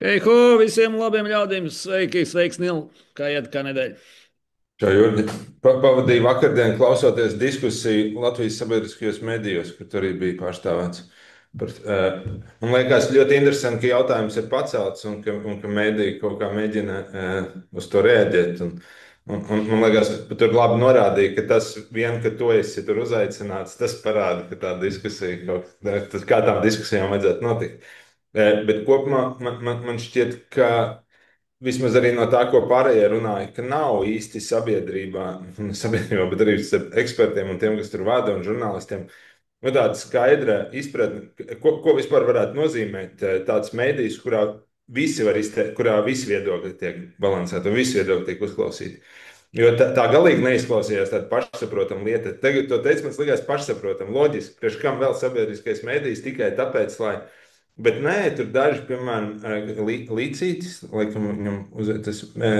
Hei, ho, visiem labiem ļaudīm! Sveiki, sveiks, Nil! Kā iet, kā nedēļa? Čau, Jurgi. Pavadīju vakardienu klausoties diskusiju Latvijas sabiedriskajos medijos, kur tur arī bija pārstāvēts. Man liekas, ļoti interesanti, ka jautājums ir pacelts un ka mediji kaut kā mēģina uz to reaģēt. Man liekas, ka tur labi norādīja, ka tas vien, ka tu esi tur uzaicināts, tas parāda, ka tā diskusija kā tām diskusijām vajadzētu notikt. Bet kopumā man šķiet, ka. Vismaz arī no tā, ko pārējie runāja, ka nav īsti sabiedrībā, bet arī starp ekspertiem un tiem, kas tur vada un žurnālistiem, nu, tāda skaidra izpratne, ko vispār varētu nozīmēt tāds mēdījis, visi var izteikt, kurā visi viedokļi tiek balansēti un visi viedokļi tiek uzklausīti. Jo tā galīgi neizklausījās tāda pašsaprotama lieta. Tagad to teicu, man liekas pašsaprotama, loģiski, priekš kam vēl sabiedriskais mēdījis tikai tāpēc, lai. Bet nē, tur daži, piemēram, Līcītis, laikam viņam tas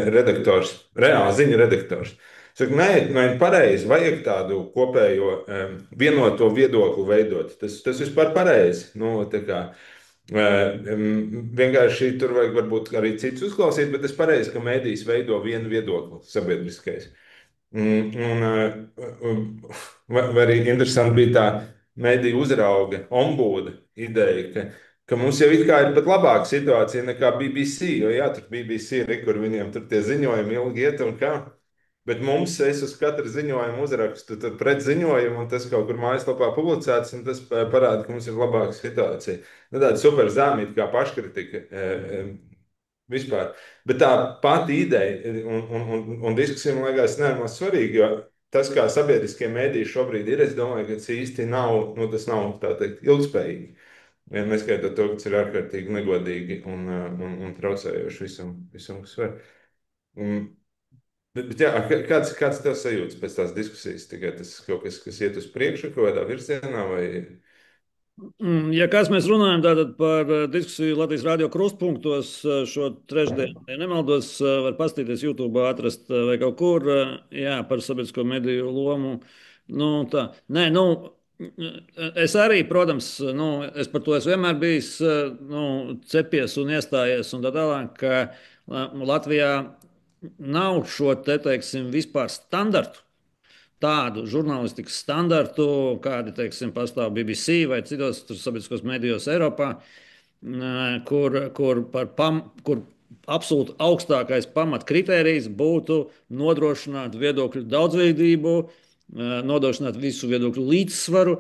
redaktors, reāli ziņu redaktors. Saka, nē, pareizi, vajag tādu kopējo vienoto viedokli veidot. Tas vispār pareizi. Nu, tā kā, vienkārši tur vajag varbūt arī cits uzklausīt, bet tas pareizi, ka mēdījis veido vienu viedokli sabiedriskais. Vai arī interesanti bija tā mediju uzrauga, ombuda ideja, ka mums jau it kā ir pat labāka situācija nekā BBC. Jo jā, tur BBC ir, kur viņiem tur tie ziņojumi ilgi iet un kā. Bet mums, es uz katru ziņojumu uzrakstu pretziņojumu, un tas kaut kur mājaslapā publicēts, un tas parāda, ka mums ir labāka situācija. Nu, tāda super zēma, kā paškritika vispār. Bet tā pati ideja un diskusija, man liekas, nenormāli svarīga, jo tas, kā sabiedriskie mēdīji šobrīd ir, es domāju, ka tas īsti nav, nu, tas nav, tā teikt, ilgspējīgi. Ja neskaitot to, kas ir ārkārtīgi negodīgi un traucējoši visam, kas var. Un, bet jā, kāds tev sajūtas pēc tās diskusijas? Tikai tas kaut kas, kas iet uz priekšu kaut kādā virzienā vai? Ja kas mēs runājam tātad par diskusiju Latvijas radio krustpunktos šo trešdienu, ja nemaldos, var paskatīties YouTube, atrast vai kaut kur, jā, par sabiedrisko mediju lomu. Nu, tā. Nē, nu, es arī, protams, nu, es par to esmu vienmēr bijis, nu, cepies un iestājies un tā tālāk, ka Latvijā nav šo te, teiksim, vispār standartu tādu žurnālistikas standartu, kādi, teiksim, pastāv BBC vai citos sabiedriskos medijos Eiropā, kur absolūti augstākais pamatkritērijs būtu nodrošināt viedokļu daudzveidību, nodrošināt visu viedokļu līdzsvaru,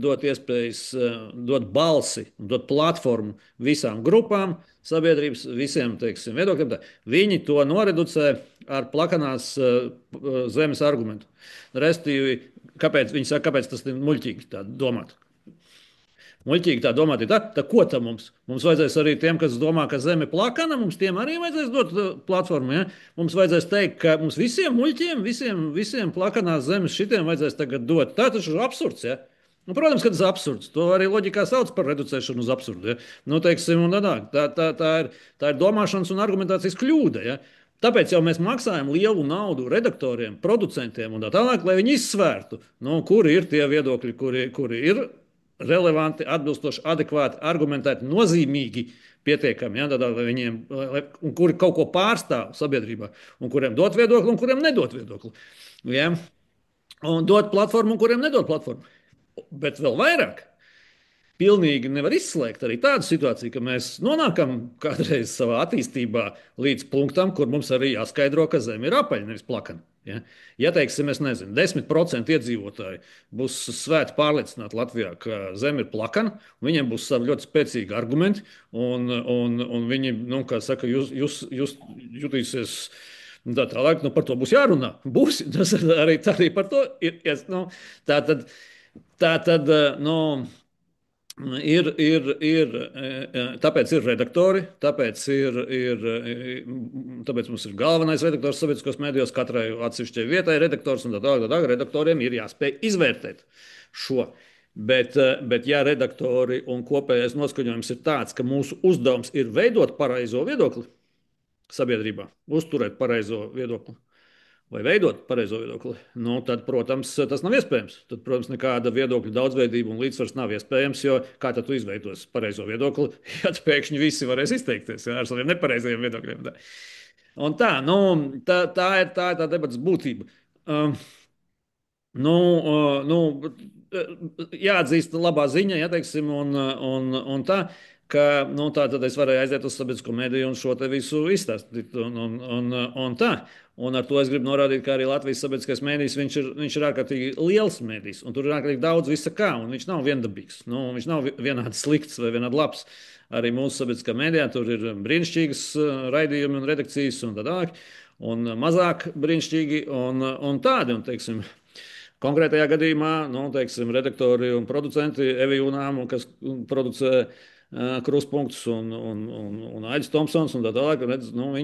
dot iespējas, dot balsi, dot platformu visām grupām, sabiedrības, visiem, teiksim, viedokļiem. Viņi to noreducē ar plakanās zemes argumentu. Restīvi, kāpēc viņi saka, kāpēc tas ir muļķīgi tā domāt? Muļķīgi tā domāt, ir tā, ko tam mums? Mums vajadzēs arī tiem, kas domā, ka zeme ir plakana, mums tiem arī vajadzēs dot platformu. Ja? Mums vajadzēs teikt, ka mums visiem muļķiem, visiem plakanās zemes šitiem vajadzēs tagad dot. Tā taču ir absurds. Ja? Nu, protams, ka tas ir absurds. To arī loģikā sauc par reducēšanu uz absurdu. Ja? Nu, teiksim, tā ir domāšanas un argumentācijas kļūda. Ja? Tāpēc jau mēs maksājam lielu naudu redaktoriem, producentiem un tā tālāk, lai viņi izsvērtu, nu, kuri ir tie viedokļi, kuri ir relevanti, atbilstoši, adekvāti, argumentēti, nozīmīgi, pietiekami, ja, lai viņiem, kuri kaut ko pārstāv sabiedrībā, un kuriem dot viedokli, un kuriem nedot viedokli. Ja? Un dot platformu, un kuriem nedot platformu. Bet vēl vairāk. Pilnīgi nevar izslēgt arī tādu situāciju, ka mēs nonākam kādreiz savā attīstībā līdz punktam, kur mums arī jāskaidro, ka zeme ir apaļa, nevis plakana. Ja teiksim, es nezinu, 10% iedzīvotāji būs svēti pārliecināti Latvijā, ka zeme ir plakana, viņiem būs savi ļoti spēcīgi argumenti, un viņi, nu, kā saka, jūs jutīsies tā tālāk, nu, par to būs jārunā. Būs, tas arī par to ir, nu, tā tad, nu, tāpēc ir redaktori, tāpēc mums ir galvenais redaktors sabiedriskos medijos, katrai atsevišķai vietai redaktors, un tā tālāk. Redaktoriem ir jāspēj izvērtēt šo. Bet ja redaktori un kopējais noskaņojums ir tāds, ka mūsu uzdevums ir veidot pareizo viedokli sabiedrībā, uzturēt pareizo viedokli, vai veidot pareizo viedokli, nu, tad, protams, tas nav iespējams. Tad, protams, nekāda viedokļa daudzveidība un līdzsvars nav iespējams, jo kā tad tu izveidosi pareizo viedokli, ja pēkšņi visi varēs izteikties ar saviem nepareizajiem viedokļiem. Tā. Un tā, nu, tā ir tā debatas būtība. Um, Nu, jāatzīst, labā ziņa, ja teiksim, un tā, ka nu, tā tad es varēju aiziet uz sabiedrisko mediju un šo te visu izstāstīt. Un tā. Un ar to es gribu norādīt, ka arī Latvijas sabiedriskais mēdījis viņš ir ārkārtīgi liels mēdījis, un tur ir ārkārtīgi daudz visa kā, un viņš nav viendabīgs. Nu, viņš nav vienādi slikts vai vienādi labs. Arī mūsu sabiedriskā mēdījā tur ir brīnišķīgas raidījumi un redakcijas un tā tālāk, un mazāk brīnišķīgi un tādi. Un, teiksim, konkrētajā gadījumā, nu, teiksim, redaktori un producenti Evija Unām, kas producē Kruspunktus un Aģis Tomsons un tā tālāk, redz, nu,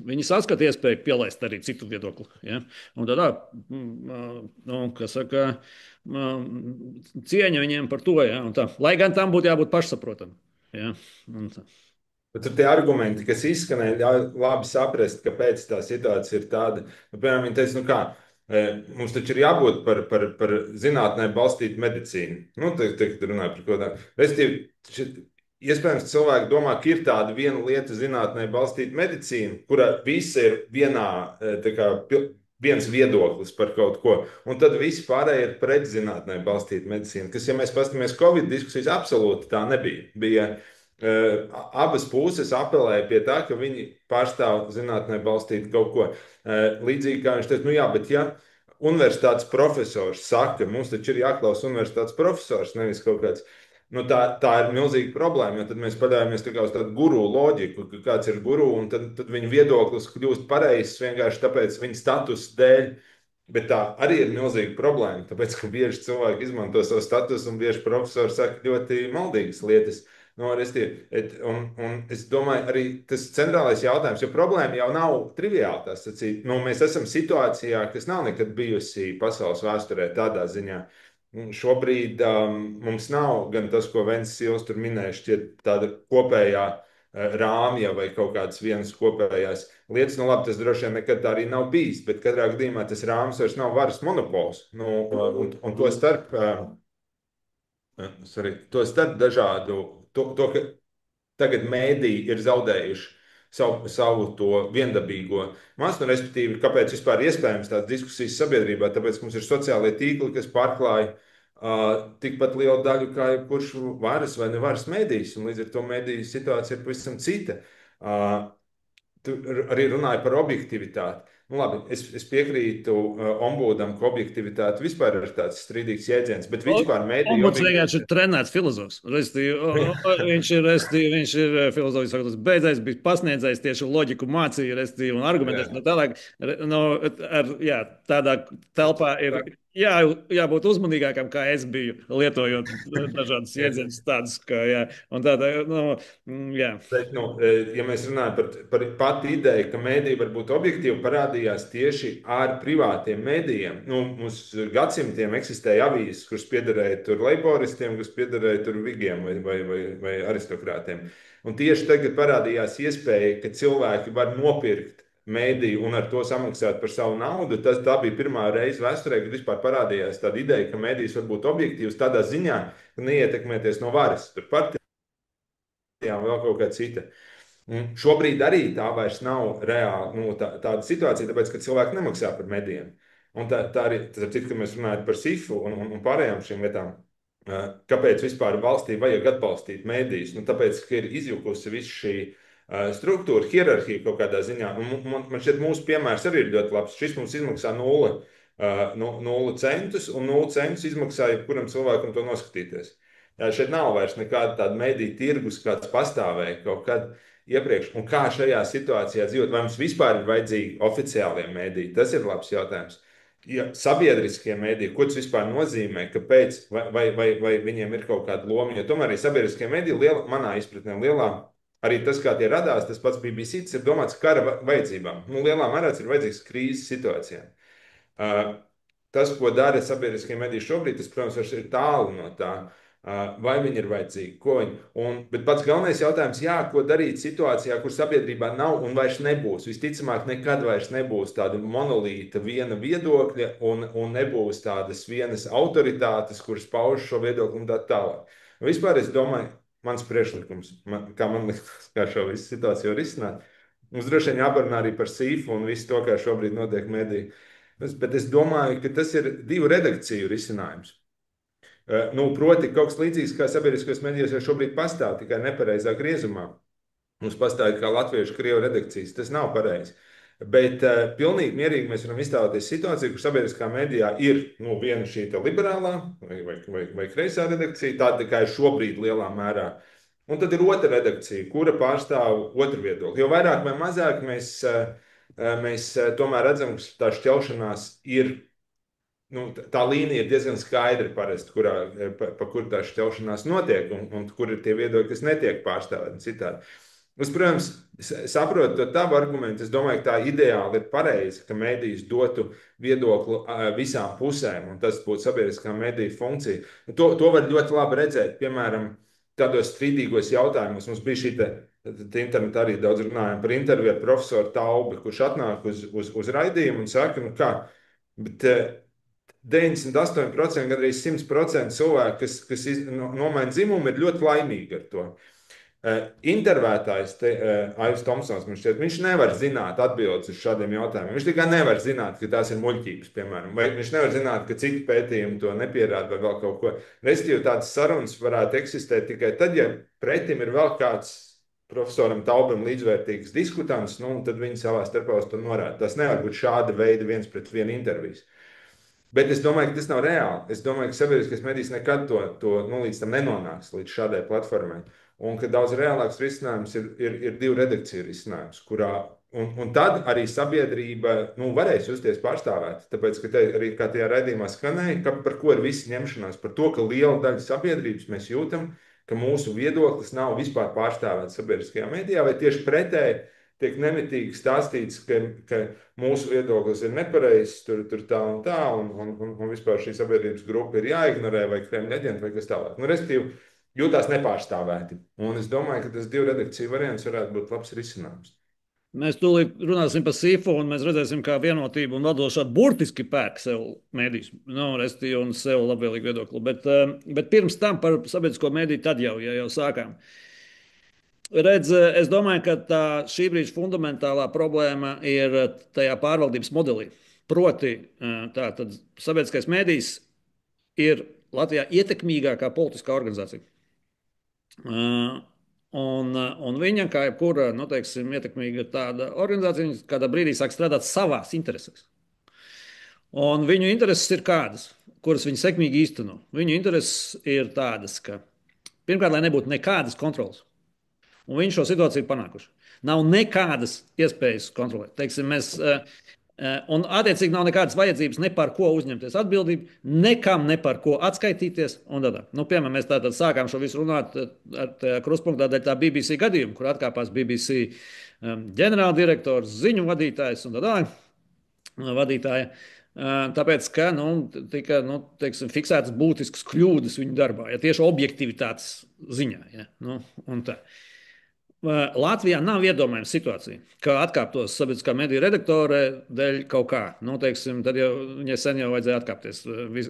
viņi saskata iespēju pielaist arī citu viedokli. Ja? Un tādā, nu, kas saka, cieņa viņiem par to, ja? Un tā. Lai gan tam būtu jābūt pašsaprotam. Ja? Un tā. Bet tur tie argumenti, kas izskanēja, ļauj labi saprast, kāpēc tā situācija ir tāda. Nu, piemēram, viņi teica, nu kā, mums taču ir jābūt par zinātnē balstītu medicīnu. Nu, tagad runāju par kaut kādā. Respektīvi, iespējams, cilvēki domā, ka ir tāda viena lieta zinātnē balstīta medicīna, kura visi ir vienā, tā kā, viens viedoklis par kaut ko, un tad visi pārējie ir pretzinātnē balstīta medicīna, kas, ja mēs paskatāmies Covid diskusijas, absolūti tā nebija. Bija abas puses apelēja pie tā, ka viņi pārstāv zinātnē balstītu kaut ko. Līdzīgi kā viņš teica, nu jā, bet ja universitātes profesors saka, mums taču ir jāklausa universitātes profesors, nevis kaut kāds. Nu, tā ir milzīga problēma, jo tad mēs paļaujamies uz tādu guru loģiku, ka kāds ir guru, un tad viņa viedoklis kļūst pareizs vienkārši tāpēc viņa status dēļ. Bet tā arī ir milzīga problēma, tāpēc, ka bieži cilvēki izmanto savu statusu un bieži profesori saka ļoti maldīgas lietas. Nu, un es domāju, arī tas centrālais jautājums, jo problēma jau nav triviāla. Mēs esam situācijā, kas nav nekad bijusi pasaules vēsturē tādā ziņā. Šobrīd mums nav gan tas, ko Vences Sils tur minēja, šķiet tāda kopējā rāmja vai kaut kādas vienas kopējās lietas. Nu, labi, tas droši vien nekad tā arī nav bijis, bet katrā gadījumā tas rāms vairs nav varas monopols. Nu, un to starp dažādu, ka tagad mēdīji ir zaudējuši savu to viendabīgo masu, respektīvi, kāpēc vispār ir iespējams tādas diskusijas sabiedrībā, tāpēc, ka mums ir sociālie tīkli, kas pārklāja tikpat lielu daļu kā jebkurš varas vai nevaras mēdījis, un līdz ar to mēdīju situācija ir pavisam cita. Tu arī runāji par objektivitāti. Nu, labi, es piekrītu ombudam, ka objektivitāte vispār ir tāds strīdīgs jēdziens, bet vispār mēdīju ombuds vienkārši ir trenēts filozofs. Viņš ir filozofijas fakultātes beidzējis, bija pasniedzējis tieši loģiku mācīja, un argumentēs. Tālāk, tādā telpā ir jābūt uzmanīgākam, kā es biju, lietojot dažādas jēdzienus tādus, kā, un tādā, jā. Bet, ja mēs runājam par pati ideju, ka mēdīja var būt objektīva, parādījās tieši ar privātiem mēdījiem. Mums gadsimtiem eksistēja avīzes, kuras piederēja tur leiboristiem, kas piederēja tur vigiem vai aristokrātiem. Un tieši tagad parādījās iespēja, ka cilvēki var nopirkt mēdīju un ar to samaksāt par savu naudu. Tā bija pirmā reize vēsturē, kad vispār parādījās tāda ideja, ka mēdījis var būt objektīvs tādā ziņā, ka neietekmēties no varas. Tur partijām vēl kaut kā cita. Šobrīd arī tā vairs nav reāli tāda situācija, tāpēc, ka cilvēki nemaksā par medijiem. Un tā arī, kad mēs runājam par SIFU un pārējām šīm lietām, kāpēc vispār valstī vajag atbalstīt medijus? Tāpēc, ka ir izjukusi viss šī struktūra, hierarhija kaut kādā ziņā. Man šķiet, mūsu piemērs arī ir ļoti labs. Šis mums izmaksā 0 centus, un 0 centus izmaksā jebkuram cilvēkam to noskatīties. Šeit nav vairs nekāda tāda mediju tirgus, kāds pastāvēja kaut kad iepriekš. Un kā šajā situācijā dzīvot? Vai mums vispār ir vajadzīgi oficiālie mediji? Tas ir labs jautājums. Ja sabiedriskie mediji, ko tas vispār nozīmē, kāpēc, vai viņiem ir kaut kāda loma? Jo tomēr arī sabiedriskie mediji, manā izpratnē, arī tas, kā tie radās, tas pats BBC, tas ir domāts kara vajadzībām. Lielā mērā tas ir vajadzīgs krīzes situācijām. Tas, ko dara sabiedriskie mediji šobrīd, tas, protams, ir tālu no tā. Vai viņi ir vajadzīgi? Ko viņi? Bet pats galvenais jautājums, jā, ko darīt situācijā, kur sabiedrībā nav un vairs nebūs. Visticamāk, nekad vairs nebūs tāda monolīta viena viedokļa un nebūs tādas vienas autoritātes, kuras pauž šo viedokli un tā tālāk. Vispār es domāju, mans priekšlikums, kā man liekas, kā šo visu situāciju risināt, mums droši vien jāparunā arī par sīfu un visu to, kā šobrīd notiek mediju. Bet es domāju, ka tas ir divu redakciju risinājums. Nu, proti, kaut kas līdzīgs kā sabiedriskajos medijos jau šobrīd pastāv, tikai nepareizā griezumā. Mums pastāv kā latviešu krievu redakcijas. Tas nav pareizi. Bet pilnīgi mierīgi mēs varam iztēloties situāciju, kur sabiedriskā medijā ir viena šī liberālā vai kreisā redakcija, tāda kā ir šobrīd lielā mērā. Un tad ir otra redakcija, kura pārstāv otru viedokli. Jo vairāk vai mazāk mēs tomēr redzam, ka tā šķelšanās ir. Tā līnija ir diezgan skaidra parasti, pa kur tā šķelšanās notiek un kur ir tie viedokļi, kas netiek pārstāvēti citādi. Es, protams, saprotu to tavu argumentu. Es domāju, ka tā ideāli ir pareizi, ka mēdījis dotu viedokli visām pusēm, un tas būtu sabiedriskā mediju funkcija. To var ļoti labi redzēt, piemēram, tādos strīdīgos jautājumos. Mums bija šī internetā arī daudz runājām par interviju ar profesoru Taubi, kurš atnāk uz raidījumu un saka, nu kā, bet 98%, gandrīz 100% cilvēku, kas nomaina dzimumu, ir ļoti laimīgi ar to. Intervētājs, Aivis Tomsons, man šķiet, viņš nevar zināt atbildes uz šādiem jautājumiem. Viņš tikai nevar zināt, ka tās ir muļķības, piemēram, vai viņš nevar zināt, ka citi pētījumi to nepierāda vai vēl kaut ko. Respektīvi, tādas sarunas varētu eksistēt tikai tad, ja pretim ir vēl kāds profesoram Taubam līdzvērtīgs diskutants, tad viņi savā starpā uz to norāda. Tas nevar būt šāda veida viens pret vienu intervijas. Bet es domāju, ka tas nav reāli. Es domāju, ka sabiedriskais medijs nekad līdz tam nenonāks, līdz šādai platformai. Un ka daudz reālāks risinājums ir divu redakciju risinājums, kurā un tad arī sabiedrība varēs justies pārstāvēta. Tāpēc, ka arī kā tajā raidījumā skanēja, par ko ir visi ņemšanās, par to, ka liela daļa sabiedrības mēs jūtam, ka mūsu viedoklis nav vispār pārstāvēts sabiedriskajā medijā, vai tieši pretēji tiek nemitīgi stāstīts, ka mūsu viedoklis ir nepareizs, tur tā un tā, un vispār šī sabiedrības grupa ir jāignorē, vai Kremļa aģenti, vai kas tālāk. Respektīvi, jūtās nepārstāvēti. Un es domāju, ka tas divu redakciju variants varētu būt labs risinājums. Mēs tūlīt runāsim par SIFO, un mēs redzēsim, kā vienotība un vadošā burtiski pērk sev mēdījus, un sev labvēlīgu viedokli. Bet pirms tam par sabiedrisko mediju tad jau sākām. Es domāju, ka šī brīža fundamentālā problēma ir tajā pārvaldības modelī. Proti, tātad sabiedriskais medijs ir Latvijā ietekmīgākā politiskā organizācija. Un viņa, kā jebkura ietekmīga tāda organizācija, kādā brīdī sāk strādāt savās interesēs. Un viņu intereses ir kādas, kuras viņi sekmīgi īsteno. Viņu intereses ir tādas, ka pirmkārt, lai nebūtu nekādas kontrolas. Un viņi šo situāciju ir panākuši. Nav nekādas iespējas kontrolēt. Un attiecīgi nav nekādas vajadzības ne par ko uzņemties atbildību, nekam ne par ko atskaitīties. Piemēram, mēs tātad sākām šo visu runāt ar kruspunktā dēļ tā BBC gadījumu, kur atkāpās BBC ģenerāldirektors, ziņu vadītājs un tādā vadītāja. Tāpēc, ka tika fiksētas būtiskas kļūdas viņu darbā, tieši objektivitātes ziņā. Un tā. Latvijā nav iedomājama situācija, ka atkāptos sabiedriskā mediju redaktore dēļ kaut kā. Tad jau viņai sen jau vajadzēja atkāpties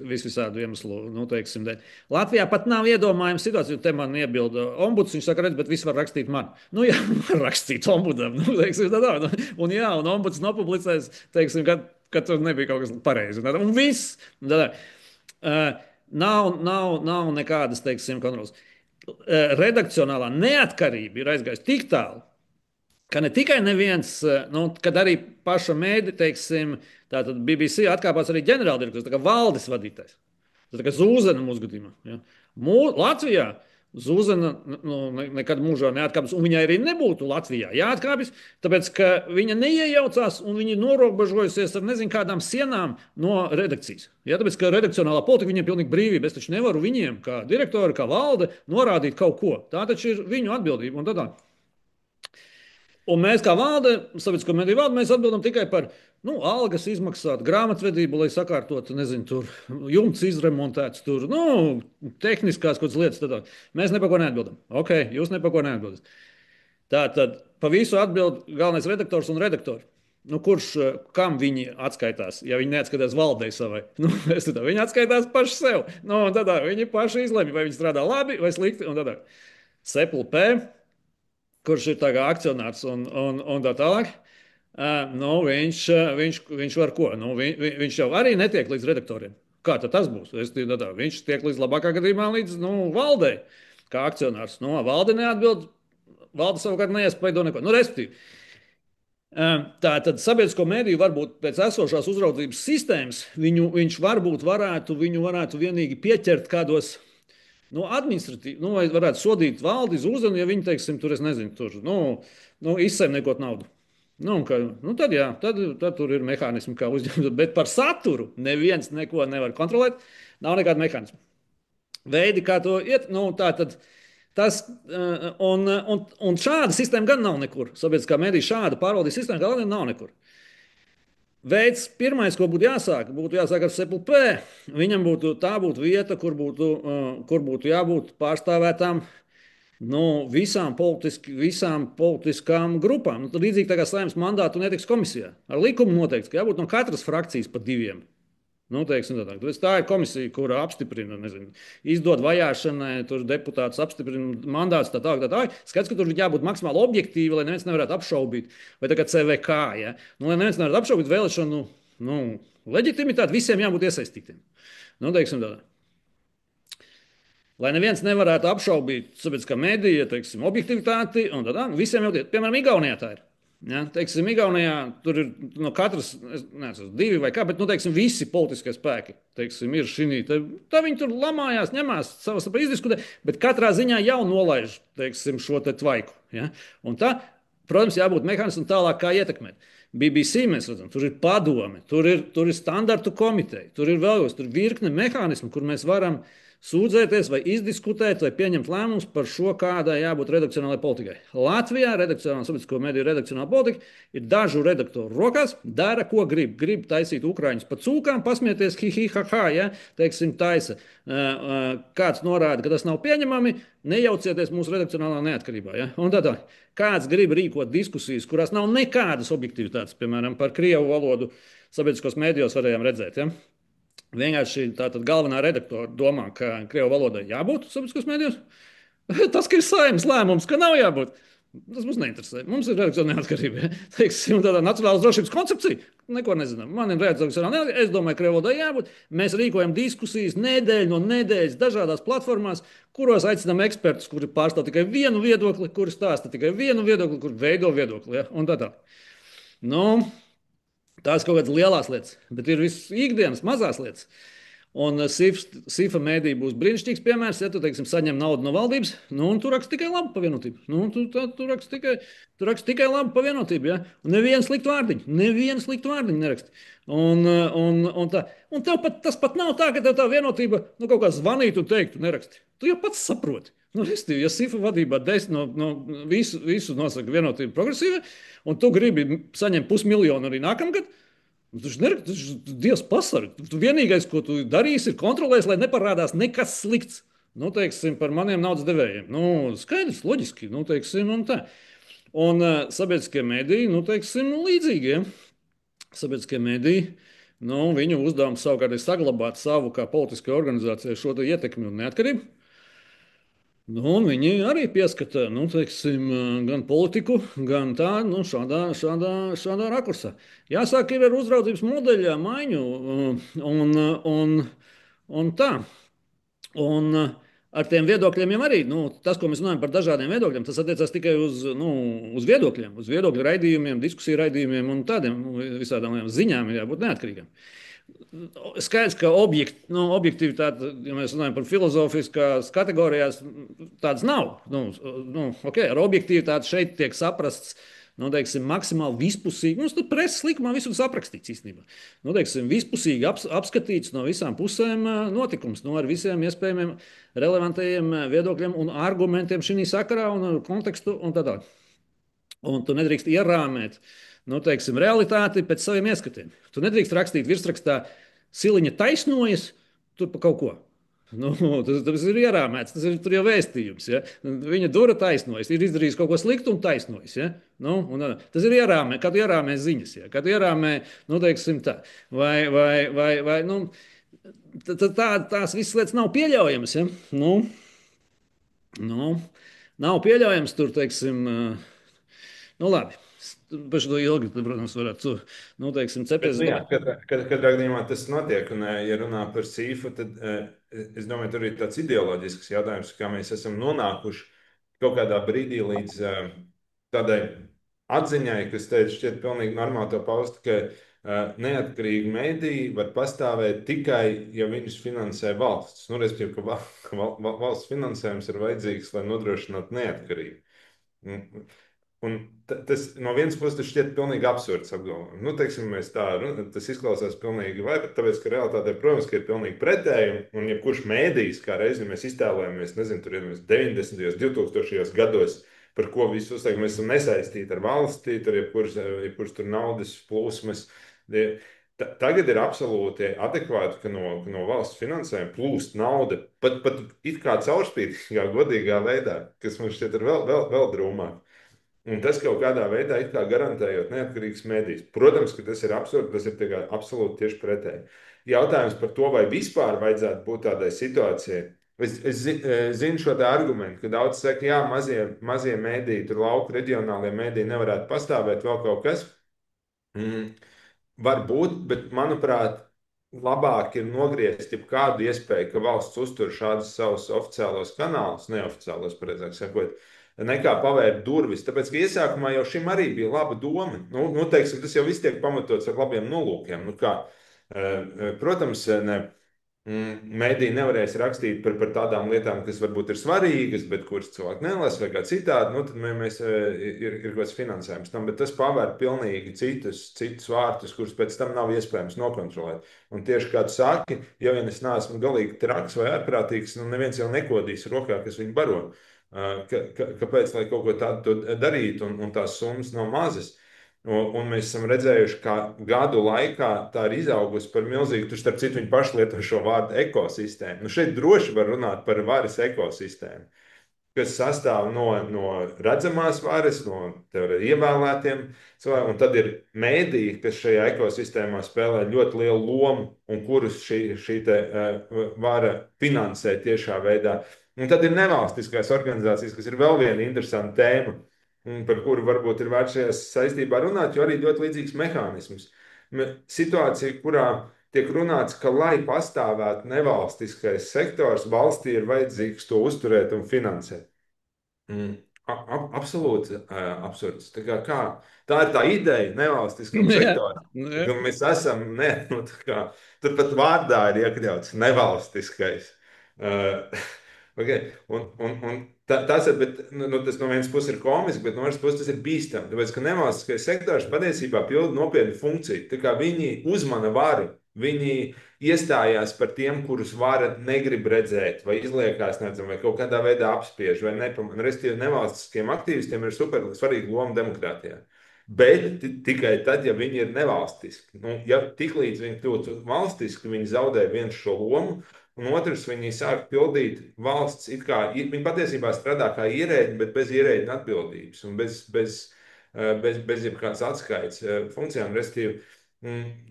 visādu iemeslu dēļ. Latvijā pat nav iedomājama situācija, te man iebilda ombuds. Viņš saka, redz, bet viss var rakstīt man. Jā, var rakstīt ombudam. Un ombuds nopublicēs, ka tur nebija kaut kas pareizi. Un viss. Nav nekādas, kontrolas. Redakcionālā neatkarība ir aizgājusi tik tālu, ka ne tikai neviens, kad arī paša mēdī, tātad BBC atkāpās arī ģenerāldirektors, tā kā valdes vadītājs. Tā kā Zūzena mūsu gadījumā. Ja. Latvijā Zūzena nekad mūžā neatkāpjas, un viņai arī nebūtu Latvijā jāatkāpjas, tāpēc, ka viņa neiejaucās un viņa norobežojusies ar nezinu kādām sienām no redakcijas. Ja, tāpēc, ka redakcionālā politika viņiem ir pilnīgi brīvība. Es taču nevaru viņiem, kā direktori, kā valde, norādīt kaut ko. Tā taču ir viņu atbildība un tādā. Un mēs kā valde, sabiedrisko mediju valde, mēs atbildam tikai par algas izmaksāt, grāmatvedību, lai sakārtotu, nezinu, tur jumts izremontēts, tur, tehniskās kaut kādas lietas. Mēs ne par ko neatbildam. Ok, jūs ne par ko neatbildat. Tā tad pa visu atbild galvenais redaktors un redaktori. Kurš kam viņi atskaitās? Ja viņi neatskaitās valdei savai, viņi atskaitās paši sev. Viņi paši izlemj, vai viņi strādā labi vai slikti. Sepul P, kurš ir tagad akcionārs un tā tālāk. Viņš var ko? Viņš jau arī netiek līdz redaktoriem. Kā tas būs? Viņš tiek līdz labākā gadījumā līdz valdei, kā akcionārs. Valde neatbild, valde savukārt neiespaido neko. Respektīvi, tā tad sabiedrisko mediju varbūt pēc esošās uzraudzības sistēmas viņš viņu varētu vienīgi pieķert kādos administratīvi, vai varētu sodīt valdi uz ūdeni, ja viņi, teiksim, tur, es nezinu, izsaimniekot naudu. Tad jā, tad tur ir mehānismi, kā uzņemt, bet par saturu neviens neko nevar kontrolēt, nav nekāda mehānisma. Veidi, kā to iet, tā tad tas, un šāda sistēma gan nav nekur. Sabiedriskā medija šāda pārvaldības sistēma gan nav nekur. Veids, pirmais, ko būtu jāsāk ar Sepul P. Viņam būtu vieta, kur būtu jābūt pārstāvētām visām politiskām grupām. Tad līdzīgi tā kā Saeimas mandātu un ētikas komisijā. Ar likumu noteikts, ka jābūt no katras frakcijas pa 2. Tā ir komisija, kura apstiprina, izdod vajāšanai, tur deputāts apstiprina mandātus, tā tālāk. Skats, ka tur jābūt maksimāli objektīvi, lai neviens nevarētu apšaubīt. Vai tā kā CVK, ja? Lai neviens nevarētu apšaubīt vēlēšanu leģitimitāti, visiem jābūt iesaistītiem. Lai neviens nevarētu apšaubīt sabiedriskā medija, objektivitāti, un visiem jau piemēram, Igaunijā tā ir. Ja, Igaunijā tur ir no katras, nezinu, 2 vai kā, bet visi politiskie spēki ir šī. Tā viņi tur lamājās, ņemās savas izdiskutē, bet katrā ziņā jau nolaiž šo tvaiku. Ja? Un tā, protams, jābūt mehānismam tālāk, kā ietekmēt. BBC mēs redzam, tur ir padome, tur ir standartu komiteja, tur ir vēl kaut kas, tur virkne mehānismu, kur mēs varam sūdzēties vai izdiskutēt vai pieņemt lēmumus par šo, kādai jābūt redakcionālajai politikai. Latvijā redakcionālā sabiedrisko mediju redakcionālā politika ir dažu redaktoru rokās, dara, ko grib. Grib taisīt ukraiņus pa cūkām, pasmieties, ha, ja, taisa. Kāds norāda, ka tas nav pieņemami, nejaucieties mūsu redakcionālā neatkarībā. Ja? Un tā. Kāds grib rīkot diskusijas, kurās nav nekādas objektivitātes, piemēram, par krievu valodu sabiedriskos medijos varējām redzēt. Ja? Vienkārši tātad galvenā redaktora domā, ka krievu valodai jābūt sabiedriskos medijos. Tas, ka ir Saeimas lēmums, ka nav jābūt, tas mums neinteresē. Mums ir redakcionāla neatkarība. Tādā nacionālās drošības koncepcija. Neko nezinām. Man ir redakcionāla neatkarība. Es domāju, ka krievu valodai jābūt. Mēs rīkojam diskusijas nedēļu no nedēļas dažādās platformās, kuros aicinām ekspertus, kuri pārstāv tikai vienu viedokli, kuri stāsta tikai vienu viedokli, kuri veido viedokli. Ja? Un tā. Tās kaut kādas lielas lietas, bet ir visas ikdienas mazās lietas. Un SIFA mēdī būs brīnišķīgs piemērs, ja tu, saņem naudu no valdības, un tu raksti tikai labu par vienotību. Tu raksti tikai labu par vienotību, ja? Un nevienu sliktu vārdiņu neraksti. Un tev tas pat nav tā, ka tev tā vienotība kaut kā zvanītu un teiktu, neraksti. Tu jau pats saproti. Ja SIFA vadībā visu nosaka vienotība progresīva, un tu gribi saņemt 500 000 arī nākamgad, Dievs pasarg. Tu vienīgais, ko tu darīsi, ir kontrolēs, lai neparādās nekas slikts. Par maniem naudas devējiem. Skaidrs, loģiski. Un tā. Un sabiedriskie mediji, līdzīgi. Ja? Sabiedriskie mediji, viņu uzdevums savukārt ir saglabāt savu kā politiskai organizācijai šo ietekmi un neatkarību. Un viņi arī pieskata gan politiku, gan tā, šādā rakursā. Jāsāk ir ar uzraudzības modeļa maiņu un tā. Un ar tiem viedokļiem jau arī, tas, ko mēs runājam par dažādiem viedokļiem, tas attiecās tikai uz viedokļiem, uz viedokļu raidījumiem, diskusiju raidījumiem un tādiem visādām ziņām ir jābūt neatkarīgām. Skaidrs, ka objektivitāte, ja mēs runājam par filozofiskās kategorijās, tādas nav. Ar objektivitāti šeit tiek saprasts, maksimāli vispusīgi. Mums tur preses likumā visur tas aprakstīts īstenībā. Vispusīgi apskatīts no visām pusēm notikums, ar visiem iespējamiem relevantajiem viedokļiem un argumentiem šī sakarā un kontekstu un tā tālāk. Un tu nedrīkst ierāmēt, nu, teiksim, realitāti pēc saviem ieskatiem. Tu nedrīkst rakstīt virsrakstā, siliņa taisnojas tur pa kaut ko. Nu, tas ir ierāmēts, tas ir tur jau vēstījums. Ja? Viņa dura taisnojas, ir izdarījis kaut ko sliktu un taisnojas. Ja? Nu, tas ir ierāmē, kad ierāmē ziņas, ja? Kad ierāmē, nu, teiksim tā. Vai nu, tās visas lietas nav pieļaujamas. Ja? Nu, nav pieļaujams tur, teiksim, nu, labi. Par šo ilgi, protams, varētu, nu, teiksim, Bet, cepties. nu, jā, katrā gadījumā tas notiek. Un, ja runā par sīfu, tad es domāju, tur ir tāds ideoloģisks jautājums, kā mēs esam nonākuši kaut kādā brīdī līdz tādai atziņai, kas te šķiet pilnīgi normāli to paust, ka neatkarīgi mēdīji var pastāvēt tikai, ja viņus finansē valsts. Nu, respektīvi, ka valsts finansējums ir vajadzīgs, lai nodrošinātu neatkarību. Un tas no vienas puses tas šķiet pilnīgi absurds apgalvojums. Nu, teiksim, tas izklausās pilnīgi vai, tāpēc, ka realitātē, protams, ka ir pilnīgi pretēji. Un jebkurš mēdījis, kā reizi mēs iztēlojamies, nezinu, tur ir 90. 2000. gados, par ko visu uzteikt, mēs esam nesaistīti ar valsti, tur jebkuras tur naudas plūsmas. Tagad ir absolūti adekvāti, ka no valsts finansējuma plūst nauda pat it kā caurspīdīgā, godīgā veidā, kas mums šķiet ir vēl drūmāk. Un tas kaut kādā veidā it kā garantējot neatkarīgas medijas. Protams, ka tas ir absurdi, tas ir absolūti tieši pretēji. Jautājums par to, vai vispār vajadzētu būt tādai situācijai. Es zinu šo argumentu, ka daudz saka, jā, mazie mediji, tur lauku reģionālie mediji nevarētu pastāvēt, vēl kaut kas. Varbūt, bet manuprāt, labāk ir nogriezt kādu iespēju, ka valsts uztur šādus savus oficiālos kanālus, neoficiālos, precīzāk sakot, nekā pavērt durvis. Tāpēc, ka iesākumā jau šim arī bija laba doma. Teiksim, tas jau viss tiek pamatots ar labiem nolūkiem. Protams, mēdī nevarēs rakstīt par tādām lietām, kas varbūt ir svarīgas, bet kuras cilvēki nelasa vai kā citādi. Tad ir kaut kāds finansējums tam, bet tas pavēr pilnīgi citus vārtus, kurus pēc tam nav iespējams nokontrolēt. Un tieši kā tu saki, ja vien es neesmu galīgi traks vai ārprātīgs, neviens jau nekodīs rokā, kas viņu baro. Kāpēc, lai kaut ko tādu darītu, un tās summas nav mazas? Un mēs esam redzējuši, ka gadu laikā tā ir izaugusi par milzīgu, tur starp citu viņi paši lieto šo vārdu ekosistēmu. Šeit droši var runāt par varas ekosistēmu, kas sastāv no redzamās varas, no ievēlētiem cilvēkiem, un tad ir mēdīji, kas šajā ekosistēmā spēlē ļoti lielu lomu un kurus šī vara finansē tiešā veidā. Un tad ir nevalstiskās organizācijas, kas ir vēl viena interesanta tēma, par kuru varbūt ir vērts šajā saistībā runāt, jo arī ļoti līdzīgs mehānisms. Situācija, kurā tiek runāts, ka, lai pastāvētu nevalstiskais sektors, valstī ir vajadzīgs to uzturēt un finansēt. Absolūti absurds. Tā ir tā ideja nevalstiskam sektoram. Mēs esam, turpat vārdā ir iekļauts nevalstiskais. Okay. Tas no vienas puses ir komiski, bet no otras puses tas ir bīstami. Tāpēc, ka nevalstiskais sektors patiesībā pilda nopietnu funkciju. Viņi uzmana varu, viņi iestājās par tiem, kurus vara negrib redzēt, vai izliekās, vai kaut kādā veidā apspiež, vai nepamana. Restīvi nevalstiskiem aktīvistiem ir super svarīga loma demokrātijā. Bet tikai tad, ja viņi ir nevalstiski. Ja tiklīdz viņi kļūst valstiski, viņi zaudē viens šo lomu. Un otrs, viņi sāk pildīt valsts, viņi patiesībā strādā kā ierēģi, bet bez ierēģa atbildības un bez jebkādas atskaites funkcijām. Restīvi,